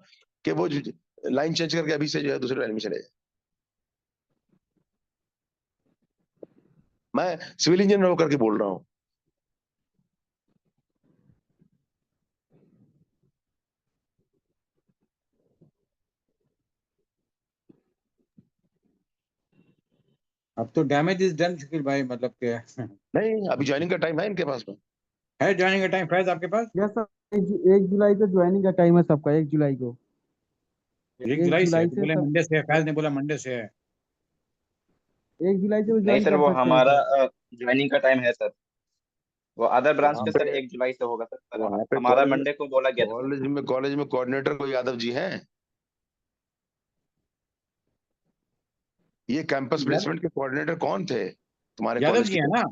कि वो लाइन चेंज करके अभी से जो है दूसरे लाइन में चले जाए। मैं सिविल इंजीनियर होकर के बोल रहा हूँ। अब तो डैमेज इज डन शकील भाई, मतलब के नहीं, अभी ज्वाइनिंग का टाइम है इनके पास में। है ज्वाइनिंग का टाइम फैज आपके पास? यस सर, 1 जुलाई को ज्वाइनिंग का टाइम है सबका, 1 जुलाई को। 1 जुलाई से? 1 जुलाई तो से बोले सब, मंडे से है, फैज ने बोला मंडे से है। 1 जुलाई से वो नहीं ज्वाइन सर, कर वो सकते हैं हमारा सर। ज्वाइनिंग का टाइम है सर, वो अदर ब्रांच वहां पे पे सर 1 जुलाई से होगा सर। वहां पे हमारा मंडे को बोला गया था सर। कॉलेज में कोऑर्डिनेटर कोई यादव जी हैं? ये कैंपस प्लेसमेंट के कोऑर्डिनेटर कौन थे तुम्हारे यादव कॉलेज जी के? है ना?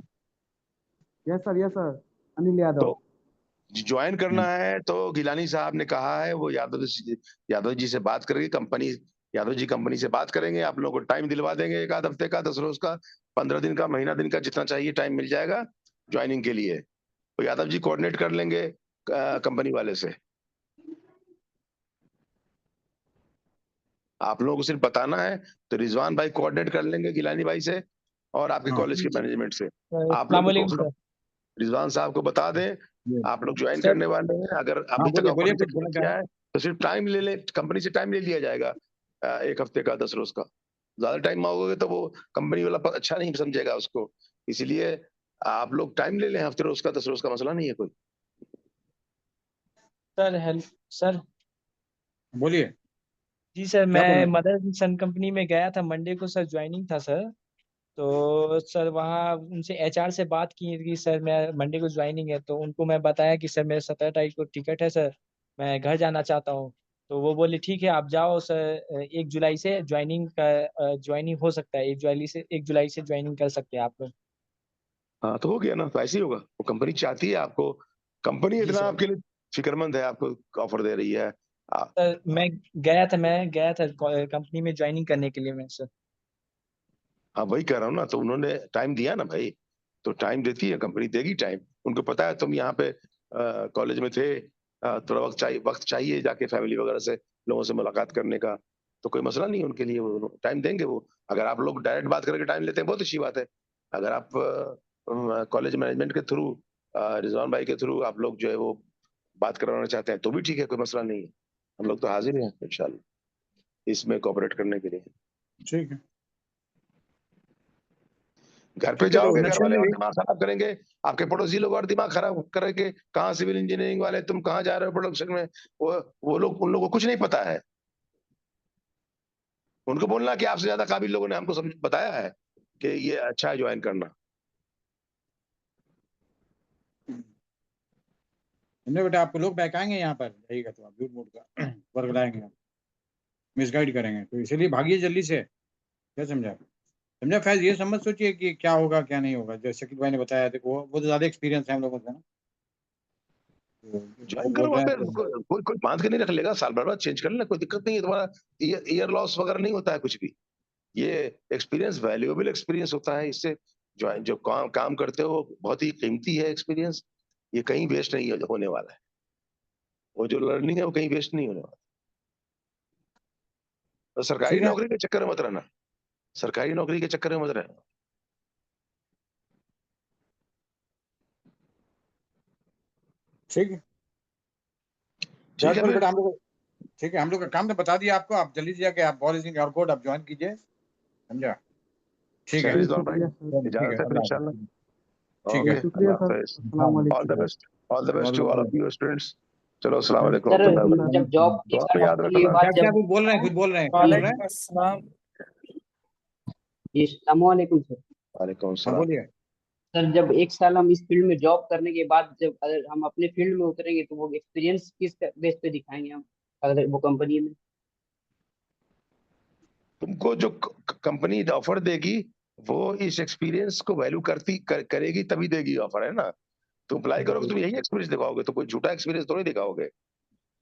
Yes sir, Anil Yadav. तो ज्वाइन करना है तो गिलानी साहब ने कहा है वो यादव जी से बात करके यादव जी कंपनी से बात करेंगे, आप लोगों को टाइम दिलवा देंगे, 1 आध हफ्ते का, 10 रोज का, 15 दिन का, महीना दिन का, जितना चाहिए टाइम मिल जाएगा ज्वाइनिंग के लिए। तो यादव जी कोऑर्डिनेट कर लेंगे कंपनी वाले से। आप लोगों को सिर्फ बताना है, तो रिजवान भाई कोऑर्डिनेट कर लेंगे गिलानी भाई से और आपके कॉलेज के मैनेजमेंट से। आप लोग अस्सलामुअलैकुम सर। रिजवान साहब को बता दें, आप लोग ज्वाइन सर करने वाले हैं, अगर हाँ अभी तक बोलिए ऑफर बोलिए, नहीं कुछ बोलना किया चाहें? है तो सिर्फ टाइम ले ले, कंपनी से टाइम ले लिया जाएगा 1 हफ्ते का, 10 रोज का। ज्यादा टाइम मांगोगे तो वो कंपनी वाला अच्छा नहीं समझेगा उसको, इसीलिए आप लोग टाइम ले लें, हफ्ते रोज का, 10 रोज का, मसला नहीं है कोई। Sir help sir. बोलिए जी सर, क्या मैं बोलना चाहें? मदर सन कंपनी में गया था मंडे को सर, ज्वाइनिंग था सर। तो सर वहाँ उनसे एचआर से बात की कि सर मैं मंडे को ज्वाइनिंग है, तो उनको मैं बताया कि सर मेरे 17 तारीख को टिकट है सर, मैं घर जाना चाहता हूँ। तो वो बोले ठीक है आप जाओ सर, 1 जुलाई से ज्वाइनिंग हो सकता है, 1 जुलाई से ज्वाइनिंग कर सकते हैं आप लोग। हाँ तो हो गया ना, तो ऐसे ही होगा, वो कंपनी चाहती है आपको, कंपनी जी इतना सर। आपके लिए फिक्रमंद है, आपको ऑफर दे रही है। सर मैं गया था कंपनी में ज्वाइनिंग करने के लिए मैं सर। हाँ वही कह रहा हूँ ना, तो उन्होंने टाइम दिया ना भाई, तो टाइम देती है कंपनी, देगी टाइम। उनको पता है तुम यहाँ पे कॉलेज में थे, थोड़ा वक्त चाहिए जाके फैमिली वगैरह से, लोगों से मुलाकात करने का, तो कोई मसला नहीं है उनके लिए, वो टाइम देंगे वो। अगर आप लोग डायरेक्ट बात करके टाइम लेते हैं बहुत अच्छी बात है। अगर आप कॉलेज मैनेजमेंट के थ्रू, रिजवान भाई के थ्रू आप लोग जो है वो बात करवाना चाहते हैं तो भी ठीक है, कोई मसला नहीं है। हम लोग तो हाजिर हैं इंशाल्लाह इसमें कोऑपरेट करने के लिए। ठीक है। घर पे ठीक है, तो जाओगे, घर नक्शे वाले में और भी दिमाग खराब करेंगे, आपके पड़ोसी लोग और दिमाग खराब करेंगे, कहाँ सिविल इंजीनियरिंग वाले, तुम कहाँ जा रहे हो प्रोडक्शन में। वो लोग, उन लोगों को कुछ नहीं पता है। उनको बोलना कि आपसे ज्यादा काबिल लोगों ने हमको समझ बताया है कि ये अच्छा है ज्वाइन करना। हमने बेटा आपको लोग बहकाएंगे यहाँ पर, रहेगा तो आप झूठ मूठ का वर्क लाएंगे, मिसगाइड करेंगे, तो इसीलिए भागिए जल्दी से। क्या समझा? समझा फैज? ये समझ सोचिए कि क्या होगा क्या नहीं होगा, जैसे शकील भाई ने बताया, देखो वो तो ज्यादा एक्सपीरियंस है हम लोगों से ना, तो वो ज्वाइन बोल करो रहे वहां हैं पे, तो। कोई बांध के नहीं रख लेगा, साल भर बाद चेंज कर लेना, कोई दिक्कत नहीं है। तुम्हारा ईयर लॉस वगैरह नहीं होता है कुछ भी। ये एक्सपीरियंस वैल्यूएबल एक्सपीरियंस होता है, इससे जो काम करते हो बहुत ही कीमती है एक्सपीरियंस, ये कहीं वेस्ट नहीं होने वाला है। वो जो लर्निंग है वो कहीं वेस्ट नहीं होने वाला। तो सरकारी ठीक है, नौकरी के चक्कर में मत रहना, सरकारी नौकरी के चक्कर में मत रहना। ठीक है। ठीक है बेटा फिर। हम लोग, ठीक है, हम लोग का काम तो बता दिया आपको, आप जल्दी से जाके आप पॉलिसी और कोड आप ज्वाइन कीजिए, समझा? ठीक है, चलिए रिजवान भाई, शुक्रिया सर। ठीक है, इजाजत है फिर अल्लाह इंशाल्लाह। हाफ़िज़। ठीक ओके, है, शुक्रिया अल्लाह सर, हाफिज, अस्सलाम ऑल द वालेकुम। Best, all the best to all of you students. चलो अस्सलाम वालेकुम, सर अपना ख्याल शुक्रिया रखना, जब जॉब एक दुआ साल में याद होने के रखना। बाद क्या क्या जब कुछ बोल रहे हैं, कुछ बोल रहे हैं, क्या बोल रहे हैं? वालेकुम अस्सलाम। जी अस्सलामुअलैकुम सर। वालेकुम हाँ सलाम। बोलिए। सर जब एक साल हम इस फील्ड में जॉब करने के बाद जब अगर हम अपने फील्ड में उतरेंगे तो वो एक्सपीरियंस किस बेस पे दिखाएंगे हम? अगर वो कंपनी में? तुमको जो कंपनी ऑफर देगी वो इस एक्सपीरियंस को वैल्यू करेगी तभी देगी ऑफर, है ना। तुम अप्लाई करोगे, तुम यही एक्सपीरियंस दिखाओगे, तो कोई झूठा एक्सपीरियंस थोड़ी दिखाओगे।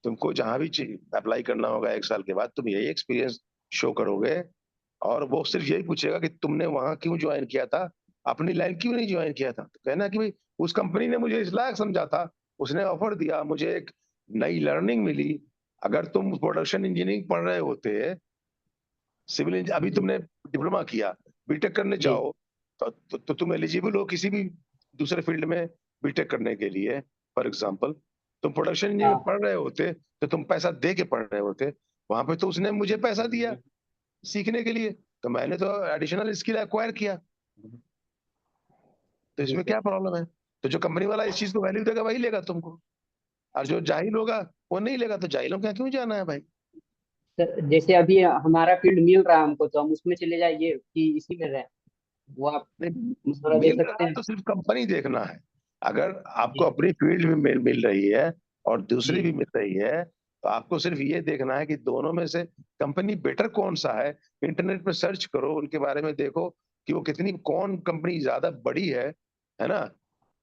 तुमको जहां भी अप्लाई करना होगा 1 साल के बाद, तुम यही एक्सपीरियंस शो करोगे, और वो सिर्फ यही पूछेगा कि तुमने वहां क्यों ज्वाइन किया था, अपनी लाइन क्यों नहीं ज्वाइन किया था। तो कहना कि भाई उस कंपनी ने मुझे इस लायक समझा था, उसने ऑफर दिया, मुझे एक नई लर्निंग मिली। अगर तुम प्रोडक्शन इंजीनियरिंग पढ़ रहे होते, सिविल अभी तुमने डिप्लोमा किया, बीटेक करने जी। चाहो तो तुम एलिजिबल हो किसी भी दूसरे फील्ड में बीटेक करने के लिए। फॉर एग्जांपल तुम प्रोडक्शन इंजीनियरिंग हाँ। पढ़ रहे होते तो तुम पैसा दे के पढ़ रहे होते, वहां पे तो उसने मुझे पैसा दिया सीखने के लिए, तो मैंने तो एडिशनल स्किल एक्वायर किया, तो जी इसमें सर। क्या प्रॉब्लम है। तो जो कंपनी वाला इस चीज को वैल्यू देगा वही लेगा तुमको, और जो जाहिल होगा वो नहीं लेगा। तो जाहिलों के यहाँ क्यों जाना है भाई। सर जैसे अभी हमारा फील्ड मिल रहा है हमको, तो हम उसमें चले जाइए कि इसी में रहें? वो आप नहीं, मशवरा दे मिल सकते रहा है हैं? तो सिर्फ कंपनी देखना है। अगर आपको जी। अपनी फील्ड में मिल रही है और दूसरी भी जी। मिल रही है, तो आपको सिर्फ ये देखना है कि दोनों में से कंपनी बेटर कौन सा है। इंटरनेट पे सर्च करो, उनके बारे में देखो कि वो कितनी, कौन कंपनी ज्यादा बड़ी है ना,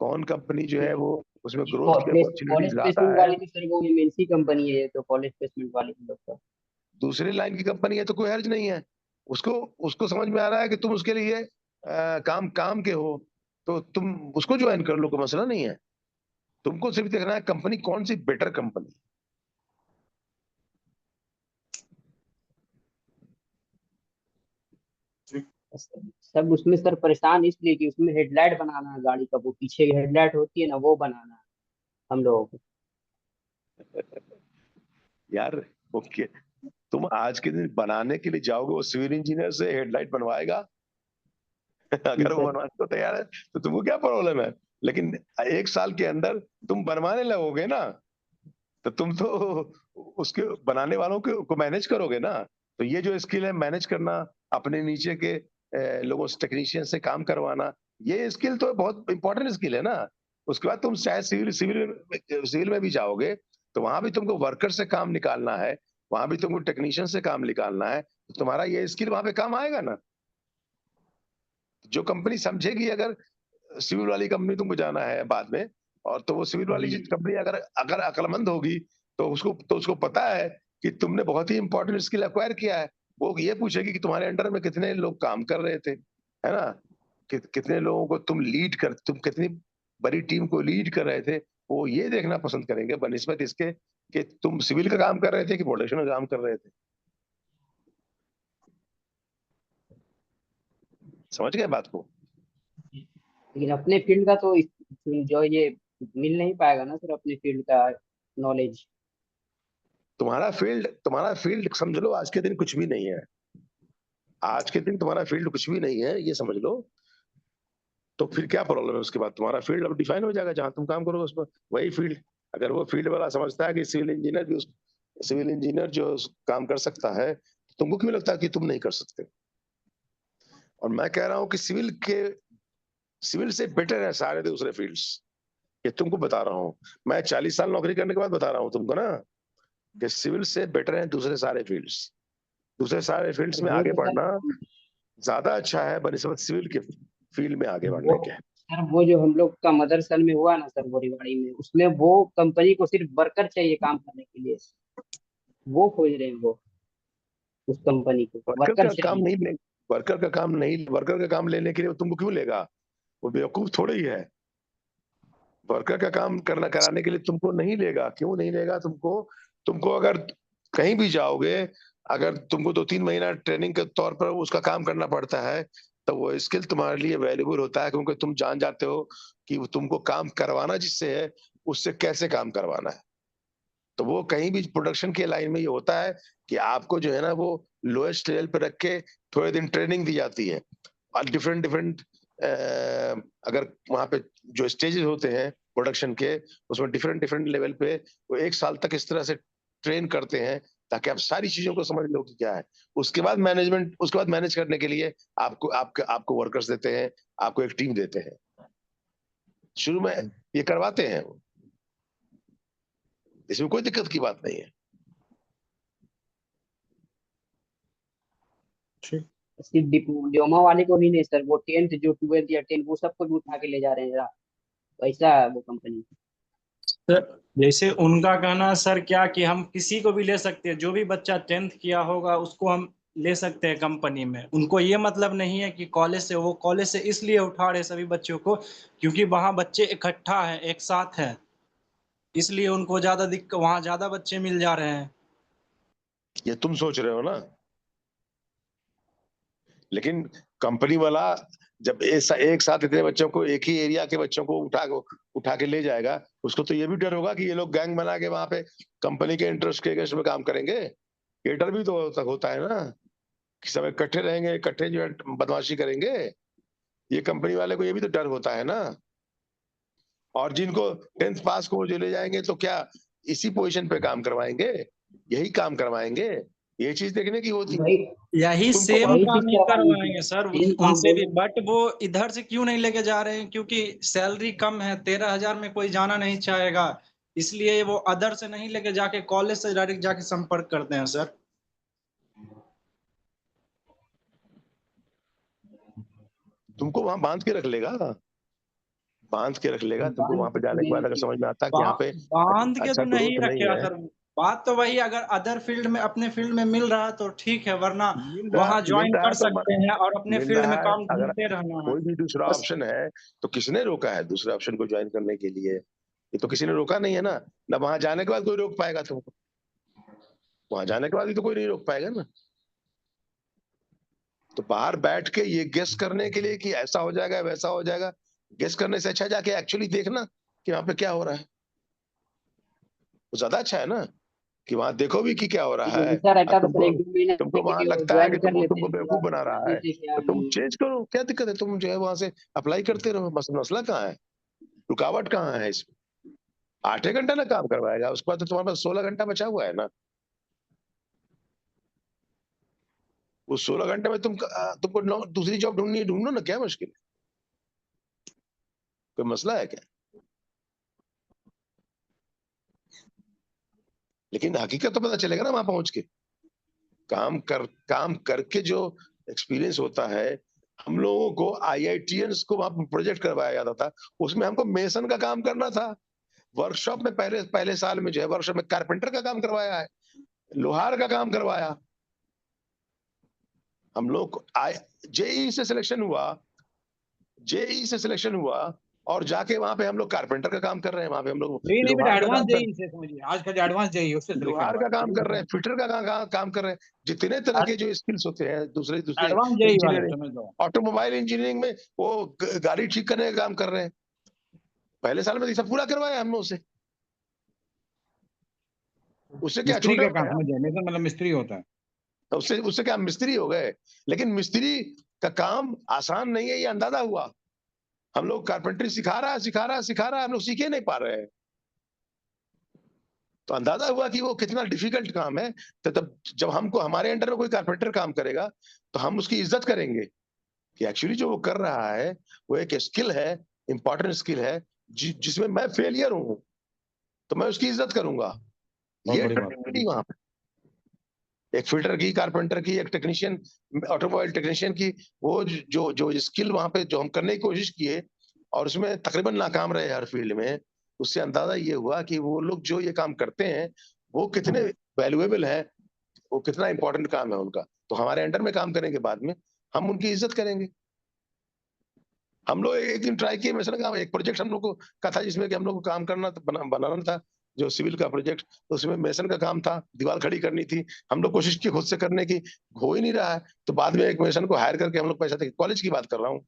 कौन कंपनी जो है वो उसमें ग्रोथ की अपॉर्चुनिटी कॉलेज ज्यादा प्लेसमेंट है। वाली तो सर वो एमएनसी कंपनी है, ये तो कॉलेज प्लेसमेंट वाली हम लोग का। दूसरी लाइन की कंपनी है तो कोई हर्ज नहीं है। उसको उसको समझ में आ रहा है कि तुम उसके लिए काम काम के हो, तो तुम उसको ज्वाइन कर लो, कोई मसला नहीं है। तुमको सिर्फ देखना है कंपनी कौन सी बेटर कंपनी। सब उसमें सर परेशान इसलिए कि उसमें हेडलाइट बनाना है गाड़ी का, वो पीछे की हेडलाइट होती है ना, वो बनाना है हम लोगों को। यार ओके, तुम आज के दिन बनाने के लिए जाओगे, वो सिविल इंजीनियर से हेडलाइट बनवाएगा। जी अगर वो सर। बनवाने को तैयार है तो तुमको क्या प्रॉब्लम है। लेकिन 1 साल के अंदर तुम बनवाने लगोगे ना, तो तुम तो उसके बनाने वालों को मैनेज करोगे ना। तो ये जो स्किल है मैनेज करना, अपने नीचे के लोगों से, टेक्नीशियन से काम करवाना, ये स्किल तो बहुत इंपॉर्टेंट स्किल है ना। उसके बाद तुम चाहे सिविल में भी जाओगे, तो वहां भी तुमको वर्कर से काम निकालना है, वहां भी तुमको टेक्नीशियन से काम निकालना है, तो तुम्हारा ये स्किल वहां पे काम आएगा ना। जो कंपनी समझेगी, अगर सिविल वाली कंपनी तुमको जाना है बाद में, और तो वो सिविल वाली जी। कंपनी अगर अगर अक्लमंद होगी, तो उसको पता है कि तुमने बहुत ही इंपॉर्टेंट स्किल एक्वायर किया है। वो ये पूछेगी कि तुम्हारे अंडर में कितने लोग काम कर रहे थे, है ना, कितने लोगों को तुम कितनी बड़ी टीम को लीड कर रहे थे। वो ये देखना पसंद करेंगे बनिस्बत इसके कि तुम सिविल का काम कर रहे थे कि प्रोडक्शन का काम कर रहे थे। समझ गए बात को। लेकिन अपने फील्ड का तो जो ये मिल नहीं पाएगा ना सर, अपने फील्ड का नॉलेज। तुम्हारा फील्ड समझ लो आज के दिन कुछ भी नहीं है। आज के दिन तुम्हारा फील्ड कुछ भी नहीं है, ये समझ लो। तो फिर क्या प्रॉब्लम है, उसके बाद तुम्हारा फील्ड अब डिफाइन हो जाएगा, जहां तुम काम करोगे उस पर वही फील्ड। अगर वो फील्ड वाला समझता है कि सिविल इंजीनियर जो काम कर सकता है, तो तुमको क्यों लगता है कि तुम नहीं कर सकते। और मैं कह रहा हूं कि सिविल से बेटर है सारे दूसरे फील्ड्स। ये तुमको बता रहा हूँ, मैं 40 साल नौकरी करने के बाद बता रहा हूँ तुमको ना, कि सिविल से बेटर है दूसरे सारे फील्ड्स। दूसरे सारे फील्ड्स सर में वो आगे तो सर बढ़ना ज्यादा अच्छा है बनस्बत सिविल के फील्ड में आगे वो बढ़ने के। सर वो जो हम लोग का मदरसन में हुआ ना सर, वो रेवाड़ी में, उसमें वो कंपनी को सिर्फ वर्कर चाहिए काम करने के लिए। वो खोज रहे हैं वो, उस कंपनी को वर्कर वर्कर का काम चाहिए। नहीं ले वर्कर का काम लेने के लिए वो तुमको क्यों लेगा। वो बेवकूफ थोड़ी ही है। वर्कर का काम करना कराने के लिए तुमको नहीं लेगा। क्यों नहीं लेगा तुमको। तुमको अगर कहीं भी जाओगे, अगर तुमको 2-3 महीना ट्रेनिंग के तौर पर उसका काम करना पड़ता है, तो वो स्किल तुम्हारे लिए वैल्यूबल होता है, क्योंकि तुम जान जाते हो कि वो तुमको काम करवाना जिससे है, उससे कैसे काम करवाना है। तो वो कहीं भी प्रोडक्शन के लाइन में ये होता है कि आपको जो है ना वो लोएस्ट लेवल पे रख के थोड़े दिन ट्रेनिंग दी जाती है, और डिफरेंट डिफरेंट अगर वहां पे जो स्टेजेस होते हैं प्रोडक्शन के, उसमें डिफरेंट डिफरेंट लेवल पे वो 1 साल तक इस तरह से ट्रेन करते हैं, ताकि आप सारी चीजों को समझ लो कि क्या है। उसके बाद मैनेज करने के लिए आपको वर्कर्स देते हैं, आपको एक टीम देते हैं। शुरू में ये करवाते हैं, इसमें कोई दिक्कत की बात नहीं है। ठीक। सिर्फ डिप्लोमा वाले को भी नहीं सर, वो 10th जो 12th या 10 वो सबको भी उठा के ले जा रहे हैं, वैसा है वो कंपनी। सर जैसे उनका कहना सर क्या कि हम किसी को भी ले सकते हैं, जो भी बच्चा 10th किया होगा उसको हम ले सकते हैं कंपनी में। उनको ये मतलब नहीं है कि कॉलेज से, वो कॉलेज से इसलिए उठा रहे सभी बच्चों को क्योंकि वहाँ बच्चे इकट्ठा हैं, एक साथ हैं, इसलिए उनको ज्यादा दिक्कत, वहाँ ज्यादा बच्चे मिल जा रहे हैं। ये तुम सोच रहे हो ना, लेकिन कंपनी वाला जब एक साथ इतने बच्चों को, एक ही एरिया के बच्चों को उठा के ले जाएगा, उसको तो ये भी डर होगा कि ये लोग गैंग बना के वहां पे कंपनी के इंटरेस्ट के अगेंस्ट में काम करेंगे। ये डर भी तो होता है ना कि सब इकट्ठे रहेंगे, इकट्ठे जो है बदमाशी करेंगे। ये कंपनी वाले को ये भी तो डर होता है ना। और जिनको 10th पास को जो ले जाएंगे तो क्या इसी पोजीशन पे काम करवाएंगे, यही काम करवाएंगे, ये चीज देखने की होती है। यही तुमको सेम वहां काम ही करवाएंगे सर उनसे भी, बोलो। बट वो इधर से क्यों नहीं लेके जा रहे हैं? क्योंकि सैलरी कम है, 13,000 में कोई जाना नहीं चाहेगा, इसलिए वो अदर से नहीं लेके जाके कॉलेज से डायरेक्ट जाके संपर्क करते हैं सर। तुमको वहां बांध के रख लेगा, बांध के रख लेगा तुमको वहां पे जाने के बाद। अगर समझ में आता है कि यहाँ पे बांध के अच्छा तो नहीं ग्रोथ नहीं रखेगा है, सर। बात तो वही, अगर अदर फील्ड में, अपने फील्ड में मिल रहा है तो ठीक है, वरना वहां मिल ज्वाइन रहा कर है तो सकते हैं और अपने मिल फील्ड में रहा है। काम अगर ढूंढते रहना है कोई भी दूसरा बस। ऑप्शन है तो किसने रोका है दूसरे ऑप्शन को ज्वाइन करने के लिए? ये तो किसी ने रोका नहीं है ना। ना वहां जाने के बाद कोई रोक पाएगा तुमको, वहां जाने के बाद भी तो कोई नहीं रोक पाएगा ना। तो बाहर बैठ के ये गेस करने के लिए कि ऐसा हो जाएगा वैसा हो जाएगा, गेस करने से अच्छा जाके एक्चुअली देखना कि वहां पे क्या हो रहा है, वो ज्यादा अच्छा है ना कि वहां देखो भी कि क्या हो रहा है। ऐसा रहता अब तो सर तुमको 1-2 महीने तुमको के वहां लिए लगता है ज्वाइन कि कर लेते तुमको हैं, बेवकूफ बना रहा है कैसे क्या तो तुम नहीं। चेंज करो, क्या दिक्कत है? तुम जो है वहां से अप्लाई करते रहो, मसला कहाँ है, रुकावट कहाँ है इसमें? 8 घंटा ना काम करवाएगा, उसके बाद तो तुम्हारे पास 16 घंटा बचा हुआ है ना। उस 16 घंटे में तुमको दूसरी जॉब ढूंढो ना, क्या मुश्किल है? कोई मसला है क्या? लेकिन हकीकत तो पता चलेगा ना वहां पहुंच के, काम करके जो एक्सपीरियंस होता है। हम लोगों को आईआईटीएंस को वहां प्रोजेक्ट करवाया जाता था, उसमें हमको मेसन का काम करना था। वर्कशॉप में पहले पहले साल में जो है वर्कशॉप में कारपेंटर का काम करवाया है, लोहार का काम करवाया। हम लोग जेई से सिलेक्शन हुआ, जेई से सिलेक्शन हुआ और जाके वहां पे हम लोग कारपेंटर का काम कर रहे हैं, वहां पे हम लोग नहीं बेटा, लोहार का एडवांस काम कर जेई से समझिए, आज का जो एडवांस जेई उससे सिलेक्शन लोहार हुआ का काम कर रहे हैं, फिटर का काम कर रहे हैं। जितने तरह के जो स्किल्स होते हैं दूसरे दूसरे एडवांस जेई वाले इंजीनियरिंग, समझ लो। ऑटोमोबाइल इंजीनियरिंग में वो गाड़ी ठीक करने का काम कर रहे हैं। पहले साल में ये सब पूरा करवाया हम लोग से। उससे क्या मिस्त्री छोटे का हो काम गए? समझ जाए, मेसन मतलब मिस्त्री होता है। उससे उससे क्या मिस्त्री हो गए? लेकिन मिस्त्री का काम आसान नहीं है, ये अंदाजा हुआ। हम लोग कारपेंटरी सिखा रहा है, हम लोग सीख ही नहीं पा रहे हैं। तो अंदाजा हुआ कि वो कितना डिफिकल्ट काम है। तो तब जब हमको हमारे अंडर में कोई कारपेंटर काम करेगा तो हम उसकी इज्जत करेंगे कि एक्चुअली जो वो कर रहा है वो एक स्किल है, इंपॉर्टेंट स्किल है, जिसमें मैं फेलियर हूं तो मैं उसकी इज्जत करूंगा। बहुत ये बड़ी बात ट्रेनिंग मिली वहां पे, एक फिल्टर की, कारपेंटर की, एक टेक्नीशियन, ऑटोमोबाइल टेक्नीशियन की। वो जो जो स्किल वहां पे जो हम करने की कोशिश किए और उसमें तकरीबन नाकाम रहे हर फील्ड में, उससे अंदाजा ये हुआ कि वो लोग जो ये काम करते हैं वो कितने वैल्यूएबल है, वो कितना इंपॉर्टेंट काम है उनका। तो हमारे अंडर में काम करने के बाद में हम उनकी इज्जत करेंगे। हम लोग एक दिन ट्राई किए, मैं कहा एक प्रोजेक्ट हम लोग को का था जिसमें कि हम लोग को काम करना बनाना था, जो सिविल का प्रोजेक्ट। तो उसमें मेसन का काम था, दीवार खड़ी करनी थी। हम लोग कोशिश की खुद से करने की, हो ही नहीं रहा है। तो बाद में एक मेसन को हायर करके हम लोग पैसा थे, कॉलेज की बात कर रहा हूँ।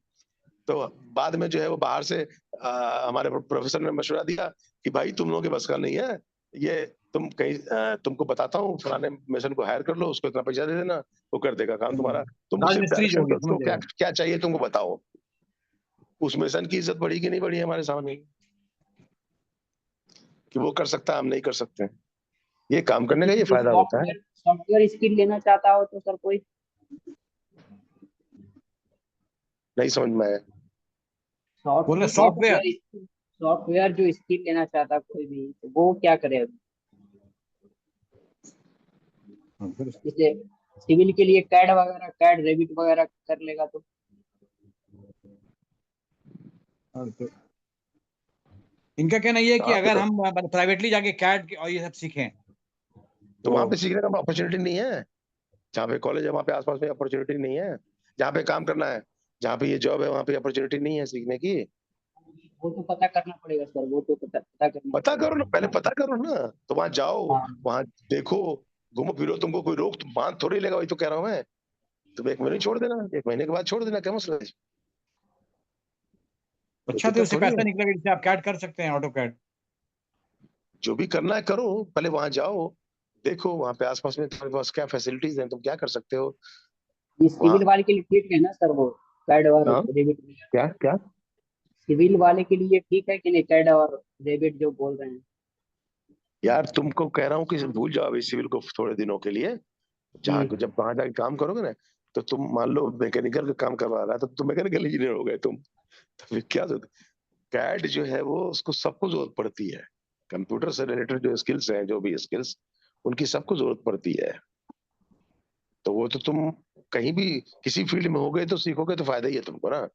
तो बाद में जो है वो बाहर से हमारे प्रोफेसर ने मशवरा दिया कि भाई तुम लोगों के बस का नहीं है ये, तुम कहीं तुमको बताता हूँ फलाने मेसन को हायर कर लो, उसको इतना पैसा दे देना, वो कर देगा काम तुम्हारा। तुम सिर्फ राजमिस्त्री जो डायरेक्शन होगी दो, उसको समझ क्या जाइए। क्या चाहिए तुमको बताओ। उस मिशन की इज्जत बढ़ी कि नहीं बढ़ी हमारे सामने कि वो कर सकता है, हम नहीं कर सकते हैं। ये काम करने का ये फायदा होता है। सॉफ्टवेयर स्किल लेना चाहता हो तो सर कोई नहीं समझ में आया? बोले सॉफ्टवेयर। सॉफ्टवेयर जो स्किल लेना चाहता है कोई भी, तो वो क्या करे? जैसे सिविल के लिए कैड वगैरह, कैड रेबिट वगैरह कर लेगा तो। और तो इनका कहना ये है कि हाँ, अगर हम प्राइवेटली जाके कैड और ये सब सीखें तो वहां पे सीखने का अपॉर्चुनिटी नहीं है। जहाँ पे कॉलेज है वहाँ पे आसपास में अपॉर्चुनिटी नहीं है। जहाँ पे काम करना है, जहाँ पे ये जॉब है, वहाँ पे अपॉर्चुनिटी नहीं है सीखने की। वो तो पता करना पड़ेगा सर, वो तो पता करना पता पड़ेगा। करो ना, पहले पता करो ना। तो वहां जाओ, हाँ वहां देखो, घूमो फिरो, तुमको कोई रोक बांध थोड़ी लेगा। वही तो कह रहा हूँ मैं। तुम 1 महीने छोड़ देना, 1 महीने के बाद छोड़ देना, क्या मसला है? कोई अच्छा, तो दिक्कत उससे थोड़ी पैसा है। निकलेगा जिससे आप कैड कर सकते हैं, ऑटो कैड। जो भी करना है करो, पहले वहां जाओ, देखो वहां पे आसपास में तुम्हारे पास क्या फैसिलिटीज हैं, तुम क्या कर सकते हो ये वहाँ। सिविल वाले के लिए ठीक है ना सर, वो कैड और हाँ, रेबिट? क्या क्या? सिविल वाले के लिए ठीक है कि नहीं, कैड और रेबिट जो बोल रहे हैं? यार तुमको कह रहा हूँ कि भूल जाओ अभी सिविल को थोड़े दिनों के लिए। जहाँ हम्म। जब वहां जाके काम करोगे ना, तो तुम मान लो मैकेनिकल का काम करवा रहा है, तो तुम मैकेनिकल इंजीनियर हो गए तुम। तो फिर क्या जरूरत? कैड जो है वो उसको सबको जरूरत पड़ती है। कंप्यूटर से रिलेटेड जो स्किल्स हैं, जो भी स्किल्स, उनकी सबको जरूरत पड़ती है। तो वो तो तुम कहीं भी किसी फील्ड में हो गए तो सीखोगे तो फायदा ही है तुमको ना।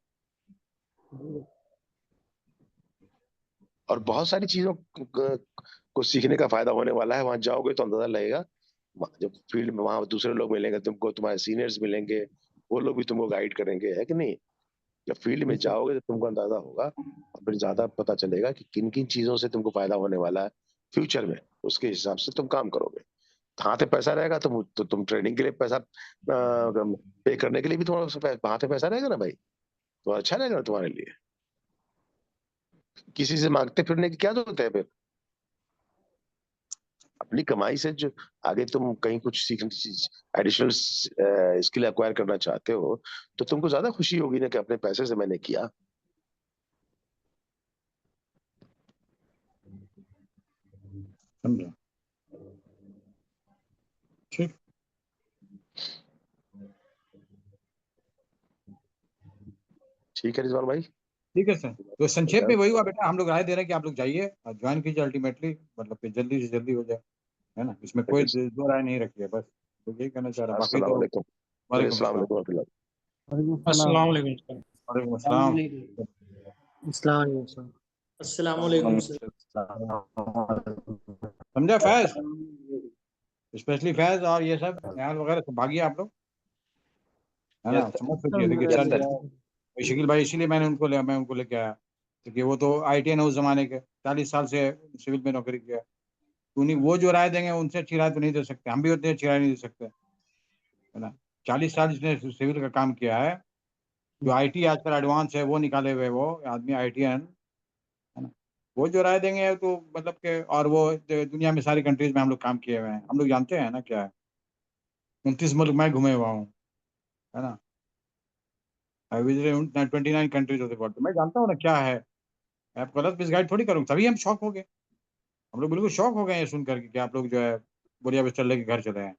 और बहुत सारी चीजों को सीखने का फायदा होने वाला है। वहां जाओगे तो अंदाजा लगेगा। जब फील्ड में वहां दूसरे लोग मिलेंगे तुमको, तुम्हारे सीनियर्स मिलेंगे, वो लोग भी तुमको गाइड करेंगे, है कि नहीं? जब फील्ड में जाओगे तो तुमको अंदाजा होगा, और फिर ज्यादा पता चलेगा कि किन किन चीजों से तुमको फायदा होने वाला है फ्यूचर में। उसके हिसाब से तुम काम करोगे। हाथ पे पैसा रहेगा तो तुम ट्रेनिंग के लिए पैसा पे करने के लिए भी तुम्हारे हाथ पे पैसा रहेगा ना भाई। तो अच्छा रहेगा ना तुम्हारे लिए। किसी से मांगते फिरने की क्या जरूरत है फिर? अपनी कमाई से जो आगे तुम कहीं कुछ सीखने चीज एडिशनल स्किल एक्वायर करना चाहते हो, तो तुमको ज्यादा खुशी होगी ना कि अपने पैसे से मैंने किया। समझा? ठीक। ठीक है रिजवान भाई। ठीक है सर, तो संक्षेप में वही हुआ बेटा, हम लोग राय दे रहे हैं कि आप लोग जाइए और ज्वाइन कीजिए अल्टीमेटली, मतलब कि जल्दी से जल्दी हो जाए, है ना? इसमें कोई दो राय नहीं रखी है, बस तो यही कहना चाह रहा, बाकी अस्सलाम तो वालेकुम। चलिए, वालेकुम अस्सलाम अस्सलाम। वालेकुम फिलहाल। वालेकुम सलाम। अस्सलाम वालेकुम सर। वालेकुम अस्सलाम अस्सलाम। वालेकुम। अस्सलाम वालेकुम सर। अस्सलाम वालेकुम सर। समझा फैज? स्पेशली फैज और ये सब निहाल वगैरह सब भागिए आप लोग, है ना? समझ सोचिए, देखिए यस सर सर। शकील भाई, इसीलिए मैं उनको लेके आया, क्योंकि वो तो ITN है उस जमाने के, 40 साल से सिविल में नौकरी किया। तो उन्हीं वो जो राय देंगे उनसे अच्छी राय तो नहीं दे सकते, हम भी उतनी अच्छी राय नहीं दे सकते, है ना? 40 साल जिसने सिविल का काम किया है, जो IT आजकल एडवांस है वो निकाले हुए वो आदमी ITN, है ना? वो जो राय देंगे तो मतलब के, और वो दुनिया में सारी कंट्रीज में हम लोग काम किए हुए हैं, हम लोग जानते हैं ना क्या है। 29 मुल्क मैं घूमे हुआ हूँ, है ना? I visited 29 countries of the world, तो मैं जानता हूँ ना क्या है। मैं आपको गलत मिसगाइड थोड़ी करूँ, तभी हम शॉक हो गए, हम लोग बिल्कुल शॉक हो गए ये सुन करके कि आप लोग जो है बोरिया बिस्तर लेके घर चले हैं।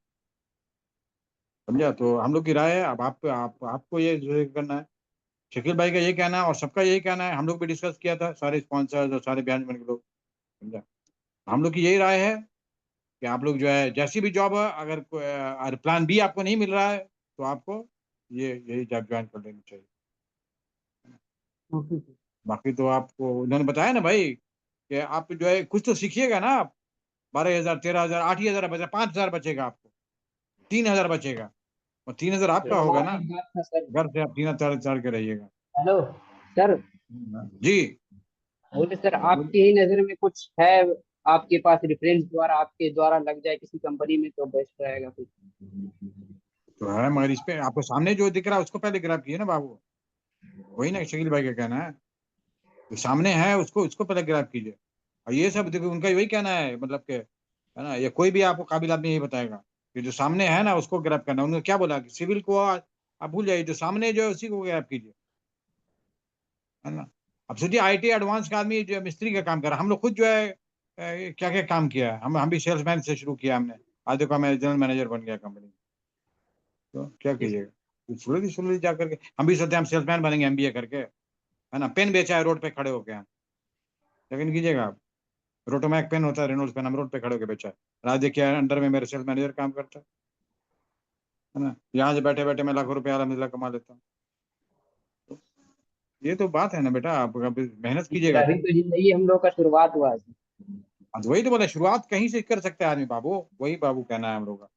समझा? तो हम लोग की राय है, अब आपको ये जो करना है। शकील भाई का ये कहना है और सबका यही कहना है, हम लोग भी डिस्कस किया था, सारे स्पॉन्सर्स और सारे मैनेजमेंट के लोग। समझा? हम लोग की यही राय है कि आप लोग जो है जैसी भी जॉब है, अगर प्लान बी आपको नहीं मिल रहा है तो आपको ये यही जॉब ज्वाइन कर लेनी चाहिए। Okay sir. बाकी तो आपको उन्होंने बताया ना भाई कि आप जो है कुछ तो सीखिएगा ना आप। 12,000, 13,000, 8,000 बचा, 5,000 बचेगा आपको, 3,000 बचेगा, और 3,000 आपका होगा और ना। एक बात था सर। घर से आप 3,000 चार के रहिएगा। हेलो सर, जी। बोले सर आपकी ही नजर में कुछ है, आपके पास रेफरेंस द्वारा आपके द्वारा लग जाए किसी कंपनी में तो बेस्ट रहेगा फिर। तो है, मगर इस पे आपको सामने जो दिख रहा है उसको पहले ग्रैब कीजिए ना बाबू। वही ना शकील भाई का कहना है, जो सामने है उसको उसको पहले ग्रैब कीजिए। और ये सब देखो उनका वही कहना है, मतलब के, है ना? ये कोई भी आपको काबिल आदमी यही बताएगा कि जो सामने है ना उसको ग्रैब करना। उन्होंने क्या बोला कि सिविल को आप भूल जाइए, जो सामने जो है उसी को ग्रैब कीजिए, है ना? अब सोचिए IT एडवांस का आदमी जो मिस्त्री का काम कर रहा है, हम लोग खुद जो है क्या क्या काम किया है, हम भी सेल्समैन से शुरू किया हमने, आज देखो मैं जनरल मैनेजर बन गया कंपनी। तो क्या कहिएगा, स्लोली जा करके हम भी सोचते हैं हम सेल्समैन बनेंगे MBA करके, है ना? पेन बेचा है रोड पे खड़े होके हम, लेकिन कीजिएगा आप, रोटोमैक पेन होता है, रेनोल्ड्स पेन, हम रोड पे खड़े होकर बेचा है। आज देखिए अंडर में मेरे सेल्स मैनेजर काम करता है है ना, यहाँ से बैठे बैठे मैं लाखों रुपए अलहमदिल्ला कमा लेता हूँ। तो ये तो बात है ना बेटा, आप अभी मेहनत कीजिएगा अभी तो जिंदगी हम लोग का शुरुआत हुआ है। तो वही तो बोला, शुरुआत कहीं से कर सकते हैं आदमी बाबू, वही बाबू कहना है हम लोग का,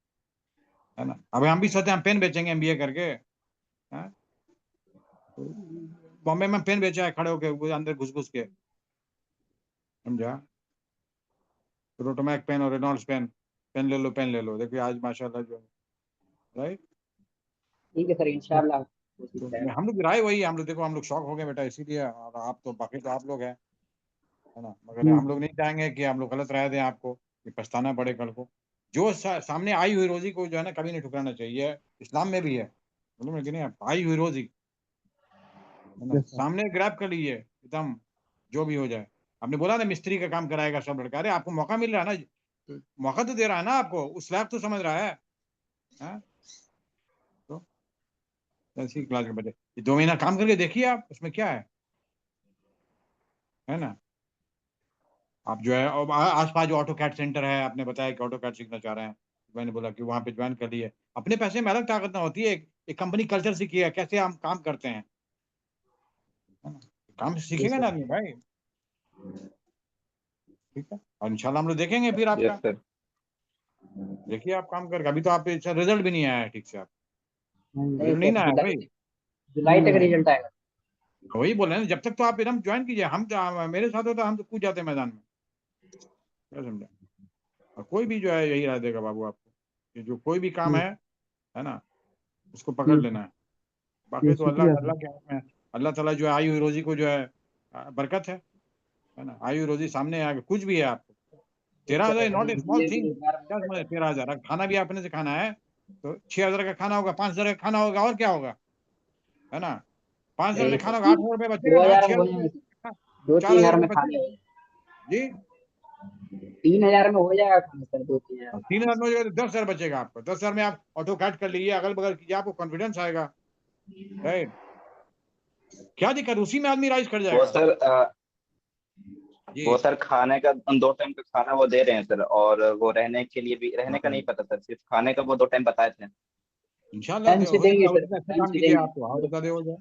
है ना। अभी हम भी सोचते हैं हम पेन बेचेंगे MBA करके, है? तो बॉम्बे में पेन बेचा है खड़े होके वो अंदर घुस घुस के, समझा। रोटोमैक पेन और रेनॉल्ड्स पेन, पेन ले लो, देखिए आज माशाल्लाह जो है, राइट। ठीक है सर, इंशाल्लाह कोशिश तो है। हम लोग की राय वही है, हम लोग देखो हम लोग शौक हो गए बेटा इसीलिए, और आप तो बाकी तो आप लोग हैं, है ना, मगर हम लोग नहीं चाहेंगे कि हम लोग गलत राय दें आपको, कि पछताना पड़े कल को। जो सामने आई हुई रोजी को जो है ना कभी नहीं ठुकराना चाहिए, इस्लाम में भी है, बोलो मैं कि नहीं, आई हुई रोजी, है ना, Yes, sir. सामने ग्रैब कर लीजिए एकदम, जो भी हो जाए। आपने बोला ना मिस्त्री का काम कराएगा सब लड़का, अरे आपको मौका मिल रहा है ना, तो मौका तो दे रहा है ना आपको, उस लायक तो समझ रहा है, हाँ? तो ऐसी क्लास के बच्चे, 2 महीना काम करके देखिए आप, उसमें क्या है ना। आप जो है आसपास जो ऑटो कैड सेंटर है, आपने बताया कि ऑटो कैड सीखना चाह रहे हैं, मैंने बोला कि वहां पे ज्वाइन कर लिए, अपने पैसे में अलग ताकत ना होती है, एक कंपनी कल्चर सीखिए कैसे हम काम करते हैं, है ना? काम सीखेगा ना आदमी भाई, ठीक है। और इंशाल्लाह हम लोग देखेंगे फिर आपका, यस सर। देखिए आप काम करके, अभी तो आप रिजल्ट भी नहीं आया है ठीक से, आप नहीं रिजल्ट नहीं सर, ना आया भाई, जुलाई तक रिजल्ट आएगा। वही बोल रहे हैं ना, जब तक तो आप एकदम ज्वाइन कीजिए, हम मेरे साथ होता हम तो कूद जाते मैदान में, क्या समझा। और कोई भी जो है यही राय देगा बाबू आपको, कि जो कोई भी काम है ना, उसको पकड़ लेना है, बाकी तो अल्लाह शुक्रिया अल्लाह सर। के हाथ में है। अल्लाह ताला जो है आई हुई रोजी को जो है बरकत है ना, आई हुई रोजी सामने आ कुछ भी है आपको, 13,000 नॉट ए स्मॉल थिंग, क्या समझ 13,000, खाना भी आपने से खाना है तो 6,000 का खाना होगा, 5,000 का खाना होगा, और क्या होगा, है ना। 5,000 यही में सर, खाना होगा, 8,000 रुपये बचेगा दो ना, हजार में 6,000 हो रुपये, जाएगा, 2-3 4,000 हजार रुपये में खा बचेगा लेंगे। जी। 3,000 में हो जाएगा खाना सर, 2-3 हजार में। 3,000 में हो जाएगा तो 10,000 बचेगा आपको, 10,000 में आप ऑटो कैट कर लीजिए, अगल बगल कीजिए, आपको कॉन्फिडेंस आएगा, राइट। क्या दिक्कत, उसी में आदमी राइज कर वो जाएगा सर जी। वो सर खाने का 2 टाइम का खाना वो दे रहे हैं सर, और वो रहने के लिए भी, रहने का नहीं पता सर, सिर्फ खाने का वो 2 टाइम बताए थे। इंशाल्लाह टाइम से हो देंगे जाएगा, सर, उसमें अच्छा टाइम काम से कीजिए देंगे। आप तो और ज्यादा हो जाए,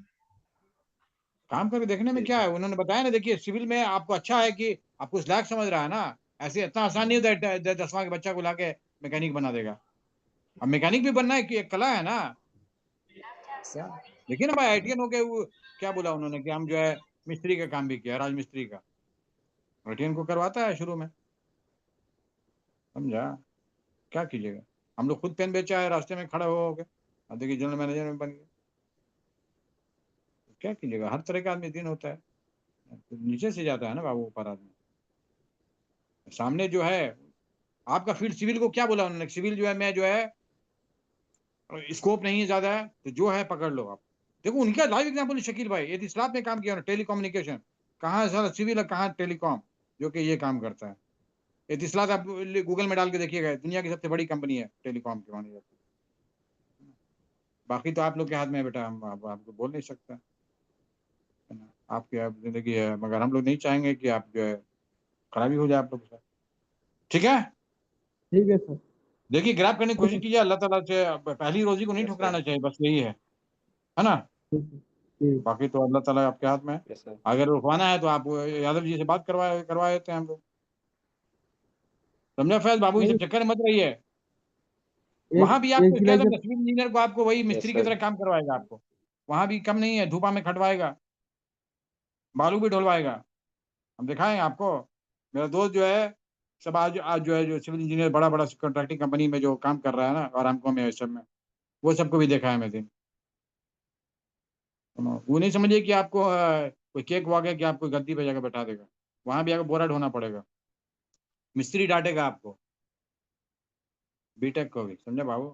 काम करके देखने में जी क्या सर। है, उन्होंने बताया ना, देखिए सिविल में आपको अच्छा है कि आपको उस लायक समझ रहा है ना, ऐसे इतना आसान नहीं होता है 10वां के बच्चा को लाके मैकेनिक बना देगा। अब मैकेनिक भी बनना है कि एक कला है ना, क्या देखिए ना भाई, ITN हो के वो क्या बोला उन्होंने कि हम जो है मिस्त्री का काम भी किया, राजमिस्त्री का, ITN को करवाता है शुरू में, समझा। क्या कीजिएगा, हम लोग खुद पेन बेचा है रास्ते में खड़ा हो के, अब देखिए जनरल मैनेजर में बन गया, क्या कीजिएगा, हर तरह का आदमी दिन होता है, तो नीचे से जाता है ना बाबू ऊपर आदमी, सामने जो है आपका फील्ड सिविल को क्या बोला उन्होंने, सिविल जो है मैं जो है स्कोप नहीं है ज्यादा है, तो जो है पकड़ लो आप। देखो उनका लाइव एग्जाम्पल शकील भाई, एतिसलात में काम किया उन्होंने, टेलीकम्युनिकेशन, कहाँ है सारा सिविल और कहाँ टेलीकॉम, जो कि ये काम करता है। एतिसलात आप गूगल में डाल के देखिएगा, दुनिया की सबसे बड़ी कंपनी है टेलीकॉम की मानी जाती है। बाकी तो आप लोग के हाथ में है बेटा, हम आपको बोल नहीं सकते, है ना, आपकी आप जिंदगी है, मगर हम लोग नहीं चाहेंगे कि आप जो है खराबी हो जाए आप लोग के साथ, ठीक है। ठीक है सर। देखिए ग्रैब करने की कोशिश कीजिए, अल्लाह ताला से पहली रोजी को नहीं यस सर। ठुकराना चाहिए, बस यही है ना। ठीक। बाकी तो अल्लाह ताला आपके हाथ में है, यस सर। अगर रुकवाना है तो आप यादव जी से बात करवा देते हैं हम लोग, समझा फैज बाबू, ये नहीं, सब चक्कर में मत रहिए। एक वहां भी एक आपको कह जुलाई से। देंगे सिविल इंजीनियर को, आपको वही यस मिस्त्री की सर। तरह काम करवाएगा आपको, वहां भी कम नहीं है, धूपा में खटवाएगा, बालू भी ढोलवाएगा, हम दिखाएंगे आपको। मेरा दोस्त जो है सब आज आज जो है जो सिविल इंजीनियर बड़ा बड़ा कॉन्ट्रैक्टिंग कंपनी में जो काम कर रहा है ना, आरामको में, इस सब में, वो सबको भी देखा है मैं दिन। वो नहीं समझिए कि आपको कोई केक हुआ गया कि आपको गद्दी पे जाकर बैठा देगा, वहां भी आपको बोरा ढोना पड़ेगा, मिस्त्री डांटेगा आपको, बीटेक को भी, समझे बाबू।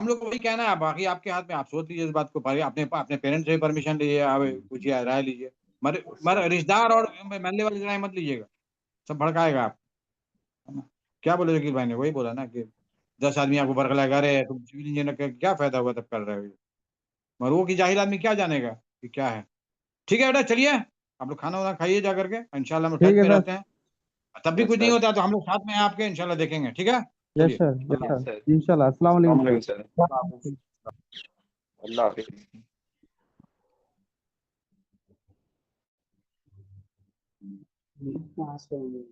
हम लोग को वही कहना है, बाकी आपके हाथ में, आप सोच लीजिए इस बात को, अपने अपने पेरेंट्स से परमिशन लीजिए, आप पूछिए राय लीजिए, मगर रिश्तेदार और महल्ले वाली राय मत लीजिएगा, सब भड़काएगा आप, है ना। क्या बोले जकीर भाई ने, वही बोला ना कि 10 आदमी आपको बरगलाएगा, अरे तुम सिविल इंजीनियर का क्या फायदा हुआ तब कर रहे हो, मगर वो कि जाहिल आदमी क्या जानेगा कि क्या है। ठीक है बेटा, चलिए आप लोग खाना वाना खाइए जा करके, इंशाल्लाह हम ठीक टच है में सर। रहते हैं, तब भी यस कुछ नहीं सर। होता तो हम लोग साथ में हैं आपके, इंशाल्लाह देखेंगे, ठीक है। यस चलिए सर, यस हाँ सर, सर। इंशाल्लाह। अस्सलाम वालेकुम वालेकुम सर। सर। अल्लाह हाफिज। कहाँ से होंगे?